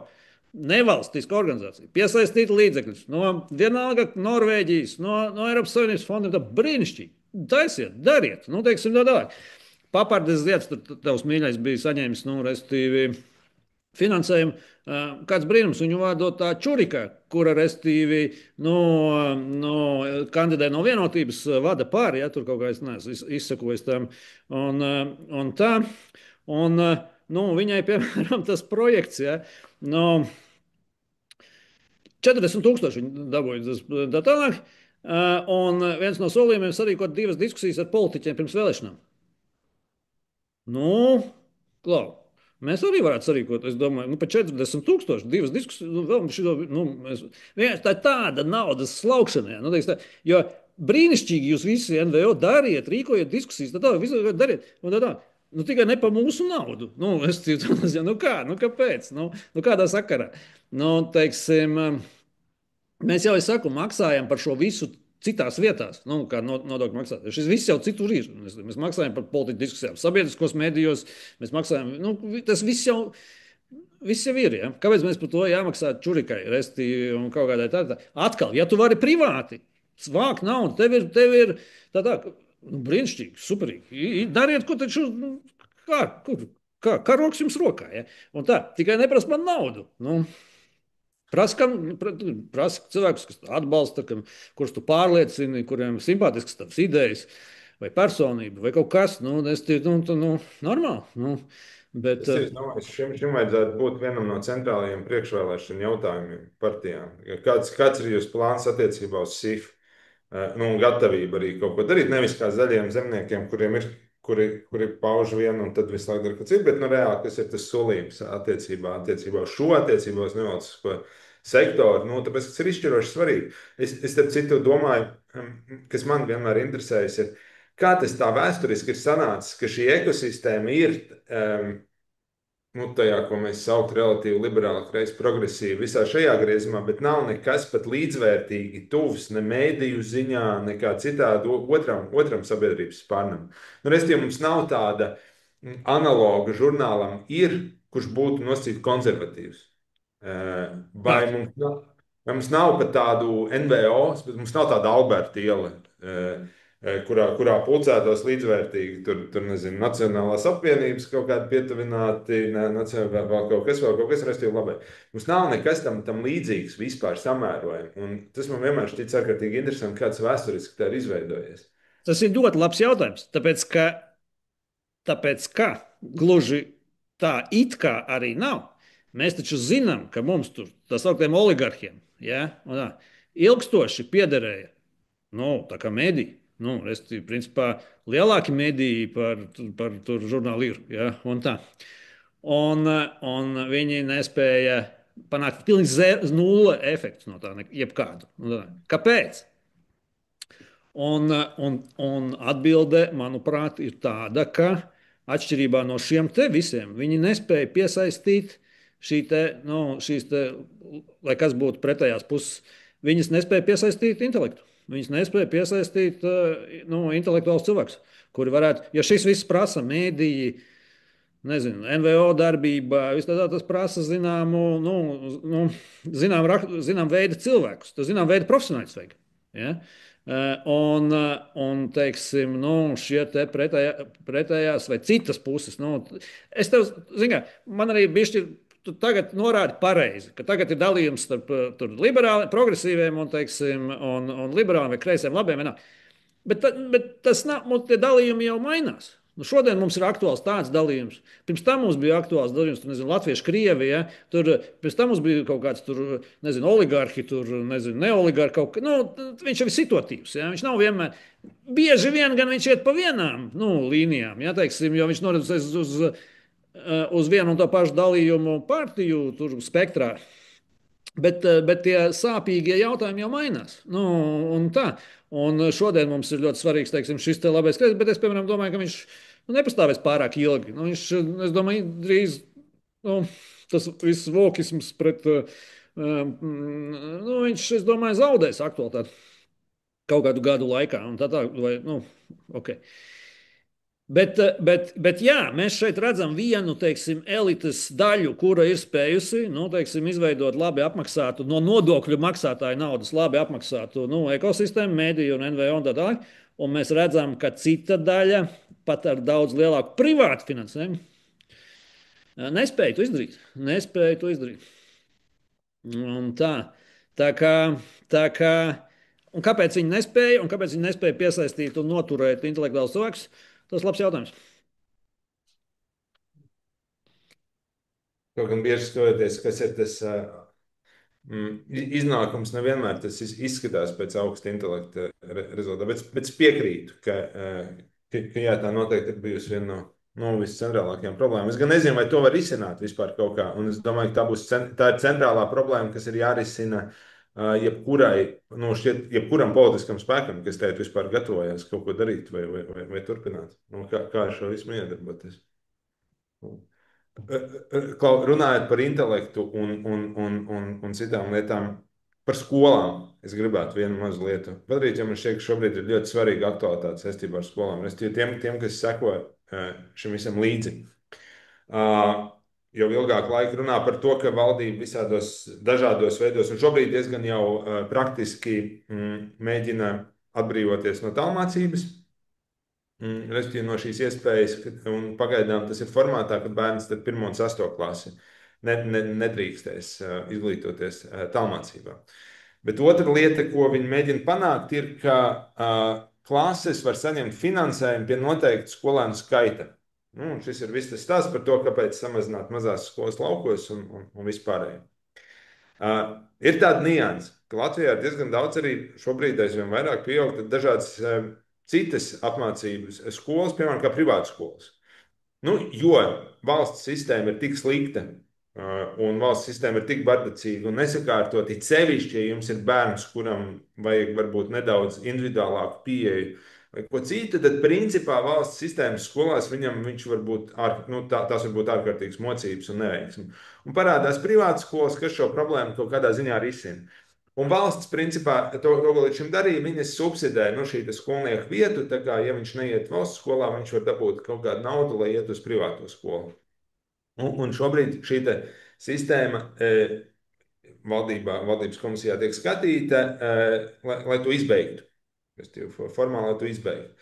nevalstiska organizācija, piesaistīt līdzekļus no vienalga Norvēģijas, no Eiropas Savienības fondiem, tad brīnišķīgi. Taisiet, dariet, teiksim, tā. Papardes zieds, tur tavs mīļais bija saņēmis, restīvi, finansējumu. Kāds brīnums viņu vādot tā Čurika, kura restīvi kandidē no vienotības vada pāri, ja tur kaut kā es neesmu izsakojis tam. Un tā, viņai, piemēram, tas projekts, ja, 40,000 viņi dabūja tā tālāk. Un viens no solījumiem sarīkot 2 diskusijas ar politiķiem pirms vēlēšanām. Klau. Mēs arī varētu sarīkot, es domāju, par 40,000, 2 diskusijas. Tā ir tāda naudas slaukšana. Jo brīnišķīgi jūs visi NVO dariet, rīkojiet diskusijas, visu dariet. Tikai ne par mūsu naudu. Kāpēc? Kādā sakarā? Teiksim, mēs jau, es saku, maksājam par šo visu citās vietās, kā nodokļu maksātāji. Šis viss jau citur ir. Mēs maksājam par politiķu diskusijām, sabiedriskos medijos, mēs maksājam, tas viss jau ir. Ja? Kāpēc mēs par to jāmaksā Čurikai, restīvi un kaut kādai tādā? Atkal, ja tu vari privāti svākt naudu, tev ir tā, brīnišķīgi, superīgi. Dariet, ko taču, kā rokas jums rokā. Ja? Un tā, tikai neprasa man naudu. Prasa cilvēkus, kas atbalsta, kurus tu pārliecini, kuriem simpātisks tavs idejas, vai personība, vai kaut kas. Normāli. Bet, es domāju, šim vajadzētu būt vienam no centrālajiem priekšvēlēšanu jautājumiem partijām. Kāds ir jūsu plāns attiecībā uz SIF? Gatavība arī kaut ko darīt. Nevis kā zaļiem zemniekiem, kuriem ir kuri pauž vienu un tad visu laiku dara ko citu, bet nu, reāli, kas ir tas solījums attiecībā uz šo, attiecībā uz nevalstisko sektoru, nu, tāpēc tas ir izšķiroši svarīgi. Es starp citu domāju, kas man vienmēr interesējas, ir, kā tas tā vēsturiski ir sanācis, ka šī ekosistēma ir nu, tajā, ko mēs saucam, relatīvi liberāla, kreisa progresīva, visā šajā griezumā, bet nav nekas pat līdzvērtīgi tuvs ne mēdīju ziņā, nekā citādi otram sabiedrības spārnam. Nu, Restīvi, mums nav tāda analoga žurnālam, kurš būtu nosacīti konservatīvs. Vai Tā. mums nav pat tādu NVO, bet mums nav tāda Alberta iela, kurā pulcētos līdzvērtīgi, tur nezinu, Nacionālās apvienības kaut kādi pietuvināti, vēl kaut kas, restīvi labai. Mums nav nekas tam līdzīgs vispār samērojami, un tas man vienmēr šķiet ārkārtīgi interesanti, kāds vēsturiski tā ir izveidojies. Tas ir ļoti labs jautājums, tāpēc ka gluži tā it kā arī nav. Mēs taču zinām, ka mums tur tā sauktiem oligarhiem, ja, ilgstoši piederēja, nu, tā kā mediji. Nu, restīvi, principā, lielāki mediji par tur žurnālu ir. Ja, un tā. Un viņi nespēja panākt pilnīgi nulle efektu no tā, jebkādu. Kāpēc? Un atbilde, manuprāt, ir tāda, ka atšķirībā no šiem te visiem, viņi nespēja piesaistīt šīs te, lai kas būtu pretējās puses, viņas nespēja piesaistīt intelektu. Viņas nespēja piesaistīt intelektuālus cilvēkus, kuri varētu, ja šis viss prasa mēdīji, nezinu, NVO darbība, tas prasa zinām veidu cilvēkus, zinām veidu profesionāļus vajag. Ja? Teiksim, šie te pretējās vai citas puses. Es tev, zinu, man arī bišķi tagad norāda pareizi, ka tagad ir dalījums starp liberāliem, progresīviem un, teiksim, un liberāliem vai kreisiem labiem. Bet tas nav, tie dalījumi jau mainās. Šodien mums ir aktuāls tāds dalījums. Pirms tam mums bija aktuāls dalījums, tur, nezinu, Latviešu, Krievija. Tur, pirms tam mums bija kaut kāds, tur, nezinu, oligarhi, tur, nezinu, neoligarhi. Viņš jau ir situatīvs. Ja? Viņš nav vienmēr. Bieži vien gan viņš iet pa vienām līnijām, ja, teiksim, jo viņš noredzēs uz vienu un to pašu dalījumu partiju spektrā. Bet tie sāpīgie jautājumi jau mainās. Un šodien mums ir ļoti svarīgs, teiksim, šis te labais kredits, bet es, piemēram, domāju, ka viņš nepastāvēs pārāk ilgi. Es domāju, drīz tas viss vokisms pret, viņš, es domāju, zaudēs aktualitāti kaut kādu gadu laikā. Okay. Bet jā, mēs šeit redzam vienu, teiksim, elites daļu, kura ir spējusi, teiksim, izveidot labi apmaksātu, no nodokļu maksātāju naudas labi apmaksātu ekosistēmu, mediju un NVO un tā tālāk. Un mēs redzam, ka cita daļa, pat ar daudz lielāku privātu finansējumu, nespēja to izdarīt. Un tā kā, un kāpēc viņi nespēja, un kāpēc viņi nespēja piesaistīt un noturēt intelektuālus cilvēkus? Tas ir labs jautājums. Kaut gan bieži skatoties, kas ir tas iznākums, nevienmēr tas izskatās pēc augsta intelekta rezultāta. Bet es piekrītu, ka jā, tā noteikti ir bijusi viena no viscentrālākajām problēmām. Es gan nezinu, vai to var risināt vispār kaut kā. Un es domāju, ka tā ir centrālā problēma, kas ir jārisina jebkuram politiskam spēkam, kas teikt vispār gatavojas kaut ko darīt vai turpināt. Kā ar šo visu iedarboties? Runājot par intelektu un citām lietām, par skolām, es gribētu vienu mazu lietu padarīt, jo man šķiet, ka šobrīd ir ļoti svarīga aktualitāte saistībā ar skolām. Es tiem, kas seko šim visam līdzi, jau ilgāku laiku runā par to, ka valdība visādos dažādos veidos, un šobrīd diezgan jau praktiski mēģina atbrīvoties no tālmācības, respektīvi no šīs iespējas, un pagaidām tas ir formātā, ka bērns 1. un 6. klasi nedrīkstēs izglītoties tālmācībā. Bet otra lieta, ko viņi mēģina panākt, ir, ka klases var saņemt finansējumu pie noteikta skolēnu skaita. Šis ir viss tas stāsts par to, kāpēc samazināt mazās skolas laukos un vispārēji. Ir tāda nianse, ka Latvijā ir diezgan daudz arī šobrīd aizvien vairāk pieaugt dažādas citas apmācības skolas, piemēram, kā privātas skolas. Nu, jo valsts sistēma ir tik slikta, un valsts sistēma ir tik bardacīga un nesakārtot, it sevišķi, ja jums ir bērns, kuram vajag varbūt nedaudz individuālāku pieeju vai ko citu, tad principā valsts sistēmas skolās viņš var būt, tās var būt ārkārtīgas mocības un neveiksmi. Un parādās privātas skolas, kas šo problēmu kaut kādā ziņā risina. Un valsts, principā, ko līdz šim darīja, viņas subsidē šī skolnieku vietu. Tā kā, ja viņš neiet valsts skolā, viņš var dabūt kaut kādu naudu, lai iet uz privāto skolu. Un šobrīd šī sistēma valdības komisijā tiek skatīta, lai to izbeigtu. Formāli, lai to izbeigtu.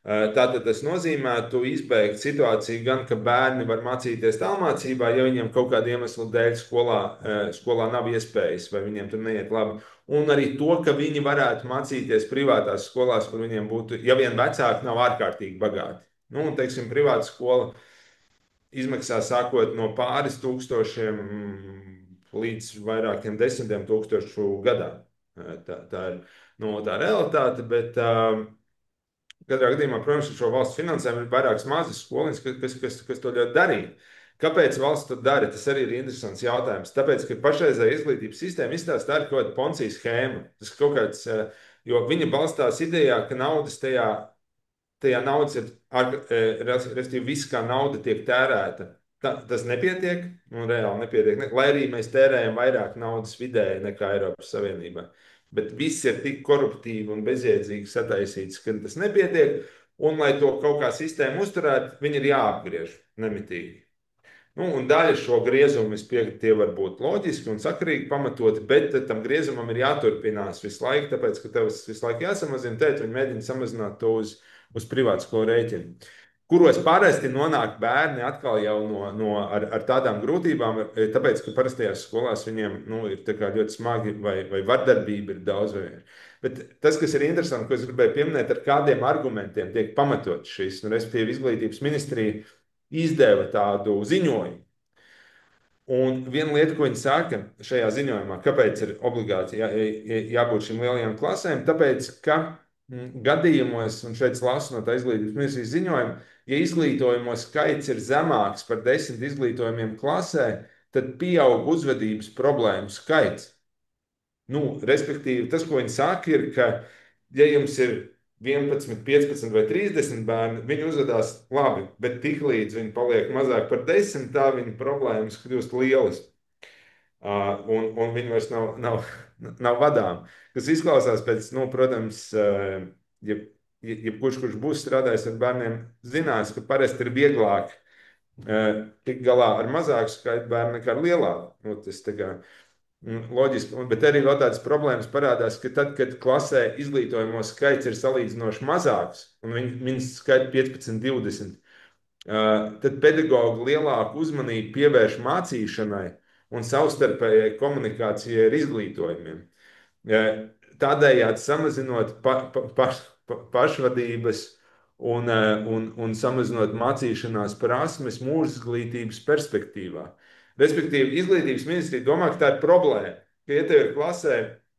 Tātad tas nozīmētu izbeigt situāciju gan, ka bērni var mācīties tālmācībā, ja viņiem kaut kāda iemesla dēļ skolā nav iespējas vai viņiem tur neiet labi. Un arī to, ka viņi varētu mācīties privātās skolās, kur viņiem būtu, ja vien vecāki nav ārkārtīgi bagāti. Nu, un, teiksim, privāta skola izmaksā sākot no pāris tūkstošiem līdz vairākiem desmitiem tūkstošu gadā. Tā ir tā realitāte, bet katrā gadījumā, protams, ar šo valsts finansējumu ir vairākas mazas skoliņas, kas to ļauj darīt. Kāpēc valsts to dara? Tas arī ir interesants jautājums. Tāpēc, ka pašreizējā izglītības sistēma izstāsta tādu kaut kādu Poncija schēmu. Tas kaut kāds, jo viņa balstās idejā, ka naudas tajā naudas ir, respektīvi, viss kā nauda tiek tērēta. Tas nepietiek, un reāli nepietiek, lai arī mēs tērējam vairāk naudas vidēji nekā Eiropas Savienībā. Bet viss ir tik koruptīvi un bezjēdzīgi sataisīts, ka tas nepietiek, un lai to kaut kā sistēmu uzturētu, viņi ir jāapgriež nemitīgi. Nu, un daļa šo griezumu, es piekrītu, tie var būt loģiski un sakarīgi pamatoti, bet tam griezumam ir jāturpinās visu laiku, tāpēc, ka tev visu laiku jāsamazina, tēt viņi mēģina samazināt to uz privātu skolu rēķinu, kuros parasti nonāk bērni atkal jau ar tādām grūtībām, tāpēc, ka parastajās skolās viņiem ir ļoti smagi vai vardarbība ir daudz. Bet tas, kas ir interesanti, ko es gribēju pieminēt, ar kādiem argumentiem tiek pamatot šis, respektīvi izglītības ministrija izdeva tādu ziņojumu. Un viena lieta, ko viņi saka šajā ziņojumā, kāpēc ir obligāti jābūt šīm lielajām klasēm, tāpēc, ka gadījumos, un šeit lasu no tā izglītības ministrijas ziņojuma, ja izglītojumu skaits ir zemāks par 10 izglītojumiem klasē, tad pieaug uzvedības problēmu skaits. Respektīvi, tas, ko viņi saka, ir, ka, ja jums ir 11, 15 vai 30 bērni, viņi uzvedās labi, bet tiklīdz viņi paliek mazāk par 10, tā viņa problēmas kļūst lielas. Un viņi vairs nav vadām. Kas izklausās pēc, protams, jebkurš, kurš būs strādājis ar bērniem, zinās, ka parasti ir vieglāk tikt galā ar mazāku skaitu bērnu nekā ar lielāku. Tas tā kā loģiski, bet arī vēl tādas problēmas parādās, ka tad, kad klasē izglītojamo skaits ir salīdzinoši mazāks, un viņi skaita 15, 20, tad pedagogi lielāku uzmanību pievērš mācīšanai un savstarpējai komunikācijai ar izglītojumiem. Tādējādi samazinot pašvadības un samazinot mācīšanās prasmes mūža izglītības perspektīvā. Respektīvi, izglītības ministrija domā, ka tā ir problēma, ka, ja tev ir klasē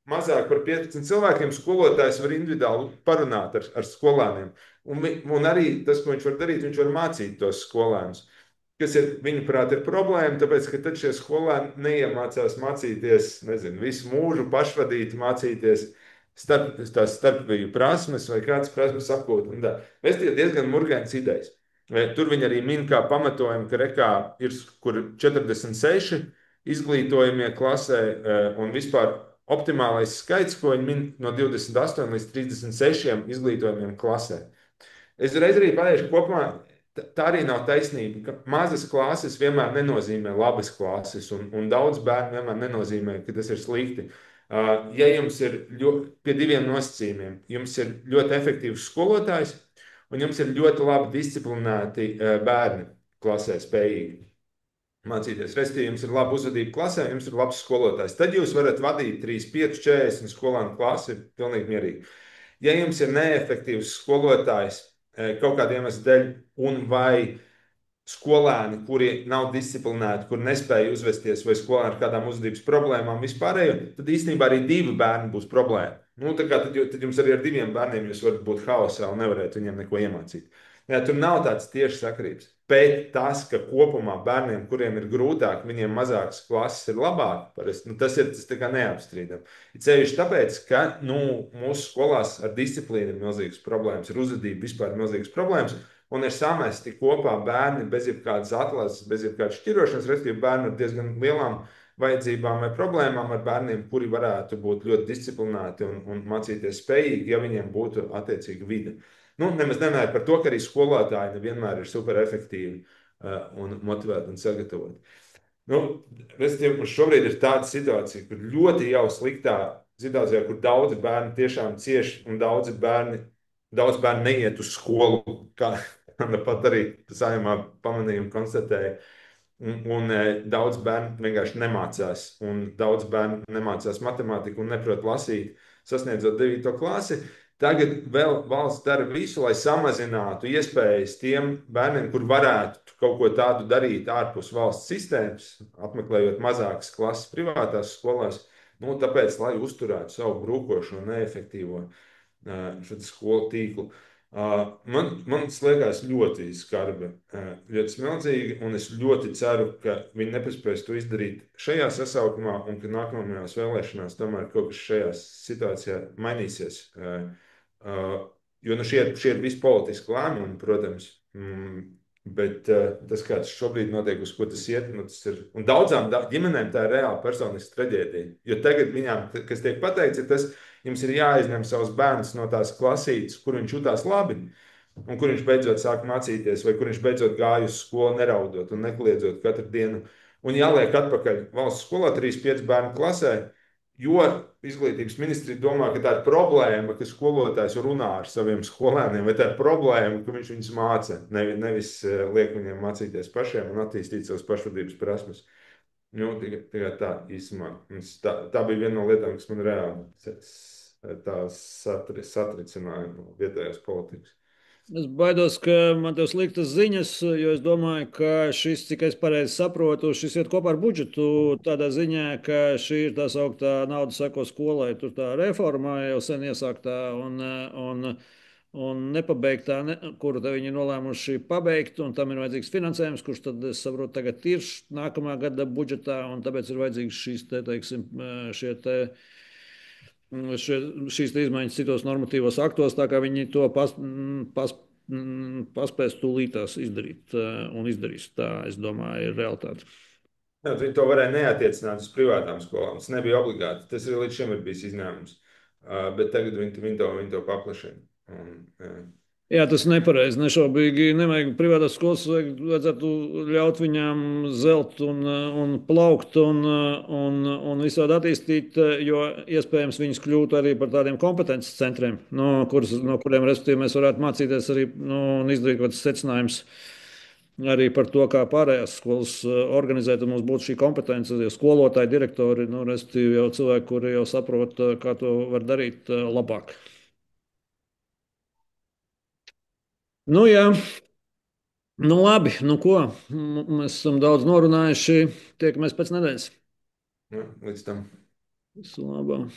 mazāk par 15 cilvēkiem, skolotājs var individuāli parunāt ar skolēniem. Un arī tas, ko viņš var darīt, viņš var mācīt tos skolēnus. Kas viņuprāt, ir problēma, tāpēc, ka tad šie skolēni neiemācās mācīties, visu mūžu pašvadīt, mācīties tās starpviju prasmes vai kādas prasmes apgūt. Mēs tie diezgan murgainas idejas. Tur viņi arī min kā pamatojumu, ka rekā ir kur 46 izglītojumie klasē un vispār optimālais skaits, ko viņi min no 28 līdz 36 izglītojumiem klasē. Es reiz arī pateikšu, kopumā tā arī nav taisnība, ka mazas klases vienmēr nenozīmē labas klases un daudz bērnu vienmēr nenozīmē, ka tas ir slikti. Ja jums ir pie diviem nosacījumiem, jums ir ļoti efektīvs skolotājs, un jums ir ļoti labi disciplinēti bērni klasē, spējīgi mācīties. Respektīvi, jums ir laba uzvedība klasē, jums ir labs skolotājs. Tad jūs varat vadīt 3, 5, 40 skolānu klasi pilnīgi mierīgi. Ja jums ir neefektīvs skolotājs kaut kādiem iemeslu dēļ, un vai skolēni, kuri nav disciplinēti, kuri nespēja uzvesties, vai skolēni ar kādām uzvedības problēmām vispārējo, tad īstenībā arī divi bērni būs problēma. Nu, tā kā tad jums arī ar diviem bērniem jūs varat būt haosā un nevarēt viņiem neko iemācīt. Jā, tur nav tāds tieši sakrības. Bet tas, ka kopumā bērniem, kuriem ir grūtāk, viņiem mazākas klases ir labāk, parasti, nu, tas tā kā neapstrīdam. Ir ceļš tāpēc, ka mūsu skolās ar disciplīnu ir milzīgas problēmas, ir uzvedība vispār milzīgas problēmas, un ir samesti kopā bērni bez jebkādas atlases, bez jebkādas šķirošanas, respektīvi bērni ar diezgan lielām vajadzībām vai problēmām ar bērniem, kuri varētu būt ļoti disciplinēti un mācīties spējīgi, ja viņiem būtu attiecīga vide. Nu, nemaz nenāju par to, ka arī skolotāji nevienmēr ir super efektīvi un motivēti un sagatavoti. Nu, mums šobrīd ir tāda situācija, kur ļoti jau sliktā situācijā, kur daudzi bērni tiešām cieši un daudz bērni neiet uz skolu, kā pat arī saimā pamanīju un konstatēju. Daudz bērnu vienkārši nemācās, un daudz bērnu nemācās matemātiku un neprot lasīt, sasniedzot 9. klasi. Tagad vēl valsts dara visu, lai samazinātu iespējas tiem bērniem, kur varētu kaut ko tādu darīt ārpus valsts sistēmas, apmeklējot mazākas klases privātās skolās, tāpēc, lai uzturētu savu brūkošo, neefektīvo skolu tīklu. Man tas liekas ļoti skarbi, ļoti smildzīgi, un es ļoti ceru, ka viņi nepaspēs to izdarīt šajā sasaukumā, un ka nākamajās vēlēšanās tomēr kaut kas šajā situācijā mainīsies. Jo šie ir visi politiski lēmumi, protams, bet tas, kā tas šobrīd notiek, uz ko tas iet, tas ir. Un daudzām ģimenēm tā ir reāla personiska traģēdija. Jo tagad viņām, kas tiek pateikts, ir tas, jums ir jāizņem savus bērnus no tās klasītes, kur viņš jutās labi, un kur viņš beidzot sāk mācīties, vai kur viņš beidzot gāja uz skolu neraudot un nekliedzot katru dienu. Un jāliek atpakaļ valsts skolā 3-5 bērnu klasē, jo izglītības ministrija domā, ka tā ir problēma, ka skolotājs runā ar saviem skolēniem, vai tā ir problēma, ka viņš viņus māca, nevis liek viņiem mācīties pašiem un attīstīt savas pašvadības prasmes. Tikai tā īsumā. Tā bija viena no lietām, kas man reāli satricināja no vietējās politikas. Es baidos, ka man te ir sliktas ziņas, jo es domāju, ka šis, cik es pareizi saprotu, šis iet kopā ar budžetu. Tādā ziņā, ka šī ir tā sauktā naudas seko skolai, tur tā reforma jau sen iesāktā un nepabeigtā, kuru viņi ir nolēmuši pabeigt, un tam ir vajadzīgs finansējums, kurš tad, es saprotu, tagad ir nākamā gada budžetā, un tāpēc ir vajadzīgs šīs te, teiksim, šīs izmaiņas citos normatīvos aktos, tā kā viņi to paspēs tūlītās izdarīt un izdarīs. Tā, es domāju, ir realitāte. Jā, viņi to varēja neatiecināt uz privātām skolām. Tas nebija obligāti. Tas arī līdz šim ir bijis izņēmums. Bet tagad viņi to paplašina. Jā, tas ir nepareizi. Nešaubīgi nevajag privātās skolas, vajadzētu ļaut viņām zelt un plaukt un visādi attīstīt, jo iespējams viņas kļūtu arī par tādiem kompetences centriem, no kuriem, respektīvi, mēs varētu mācīties arī un izdarīt kaut kāds secinājums arī par to, kā pārējās skolas organizēt, un mums būtu šī kompetence, jo skolotāji, direktori, respektīvi jau cilvēki, kuri jau saprot, kā to var darīt labāk. Nu, jā, labi. Ko? Mēs esam daudz norunājuši. Tiekamies pēc nedēļas. Līdz tam. Visu labu.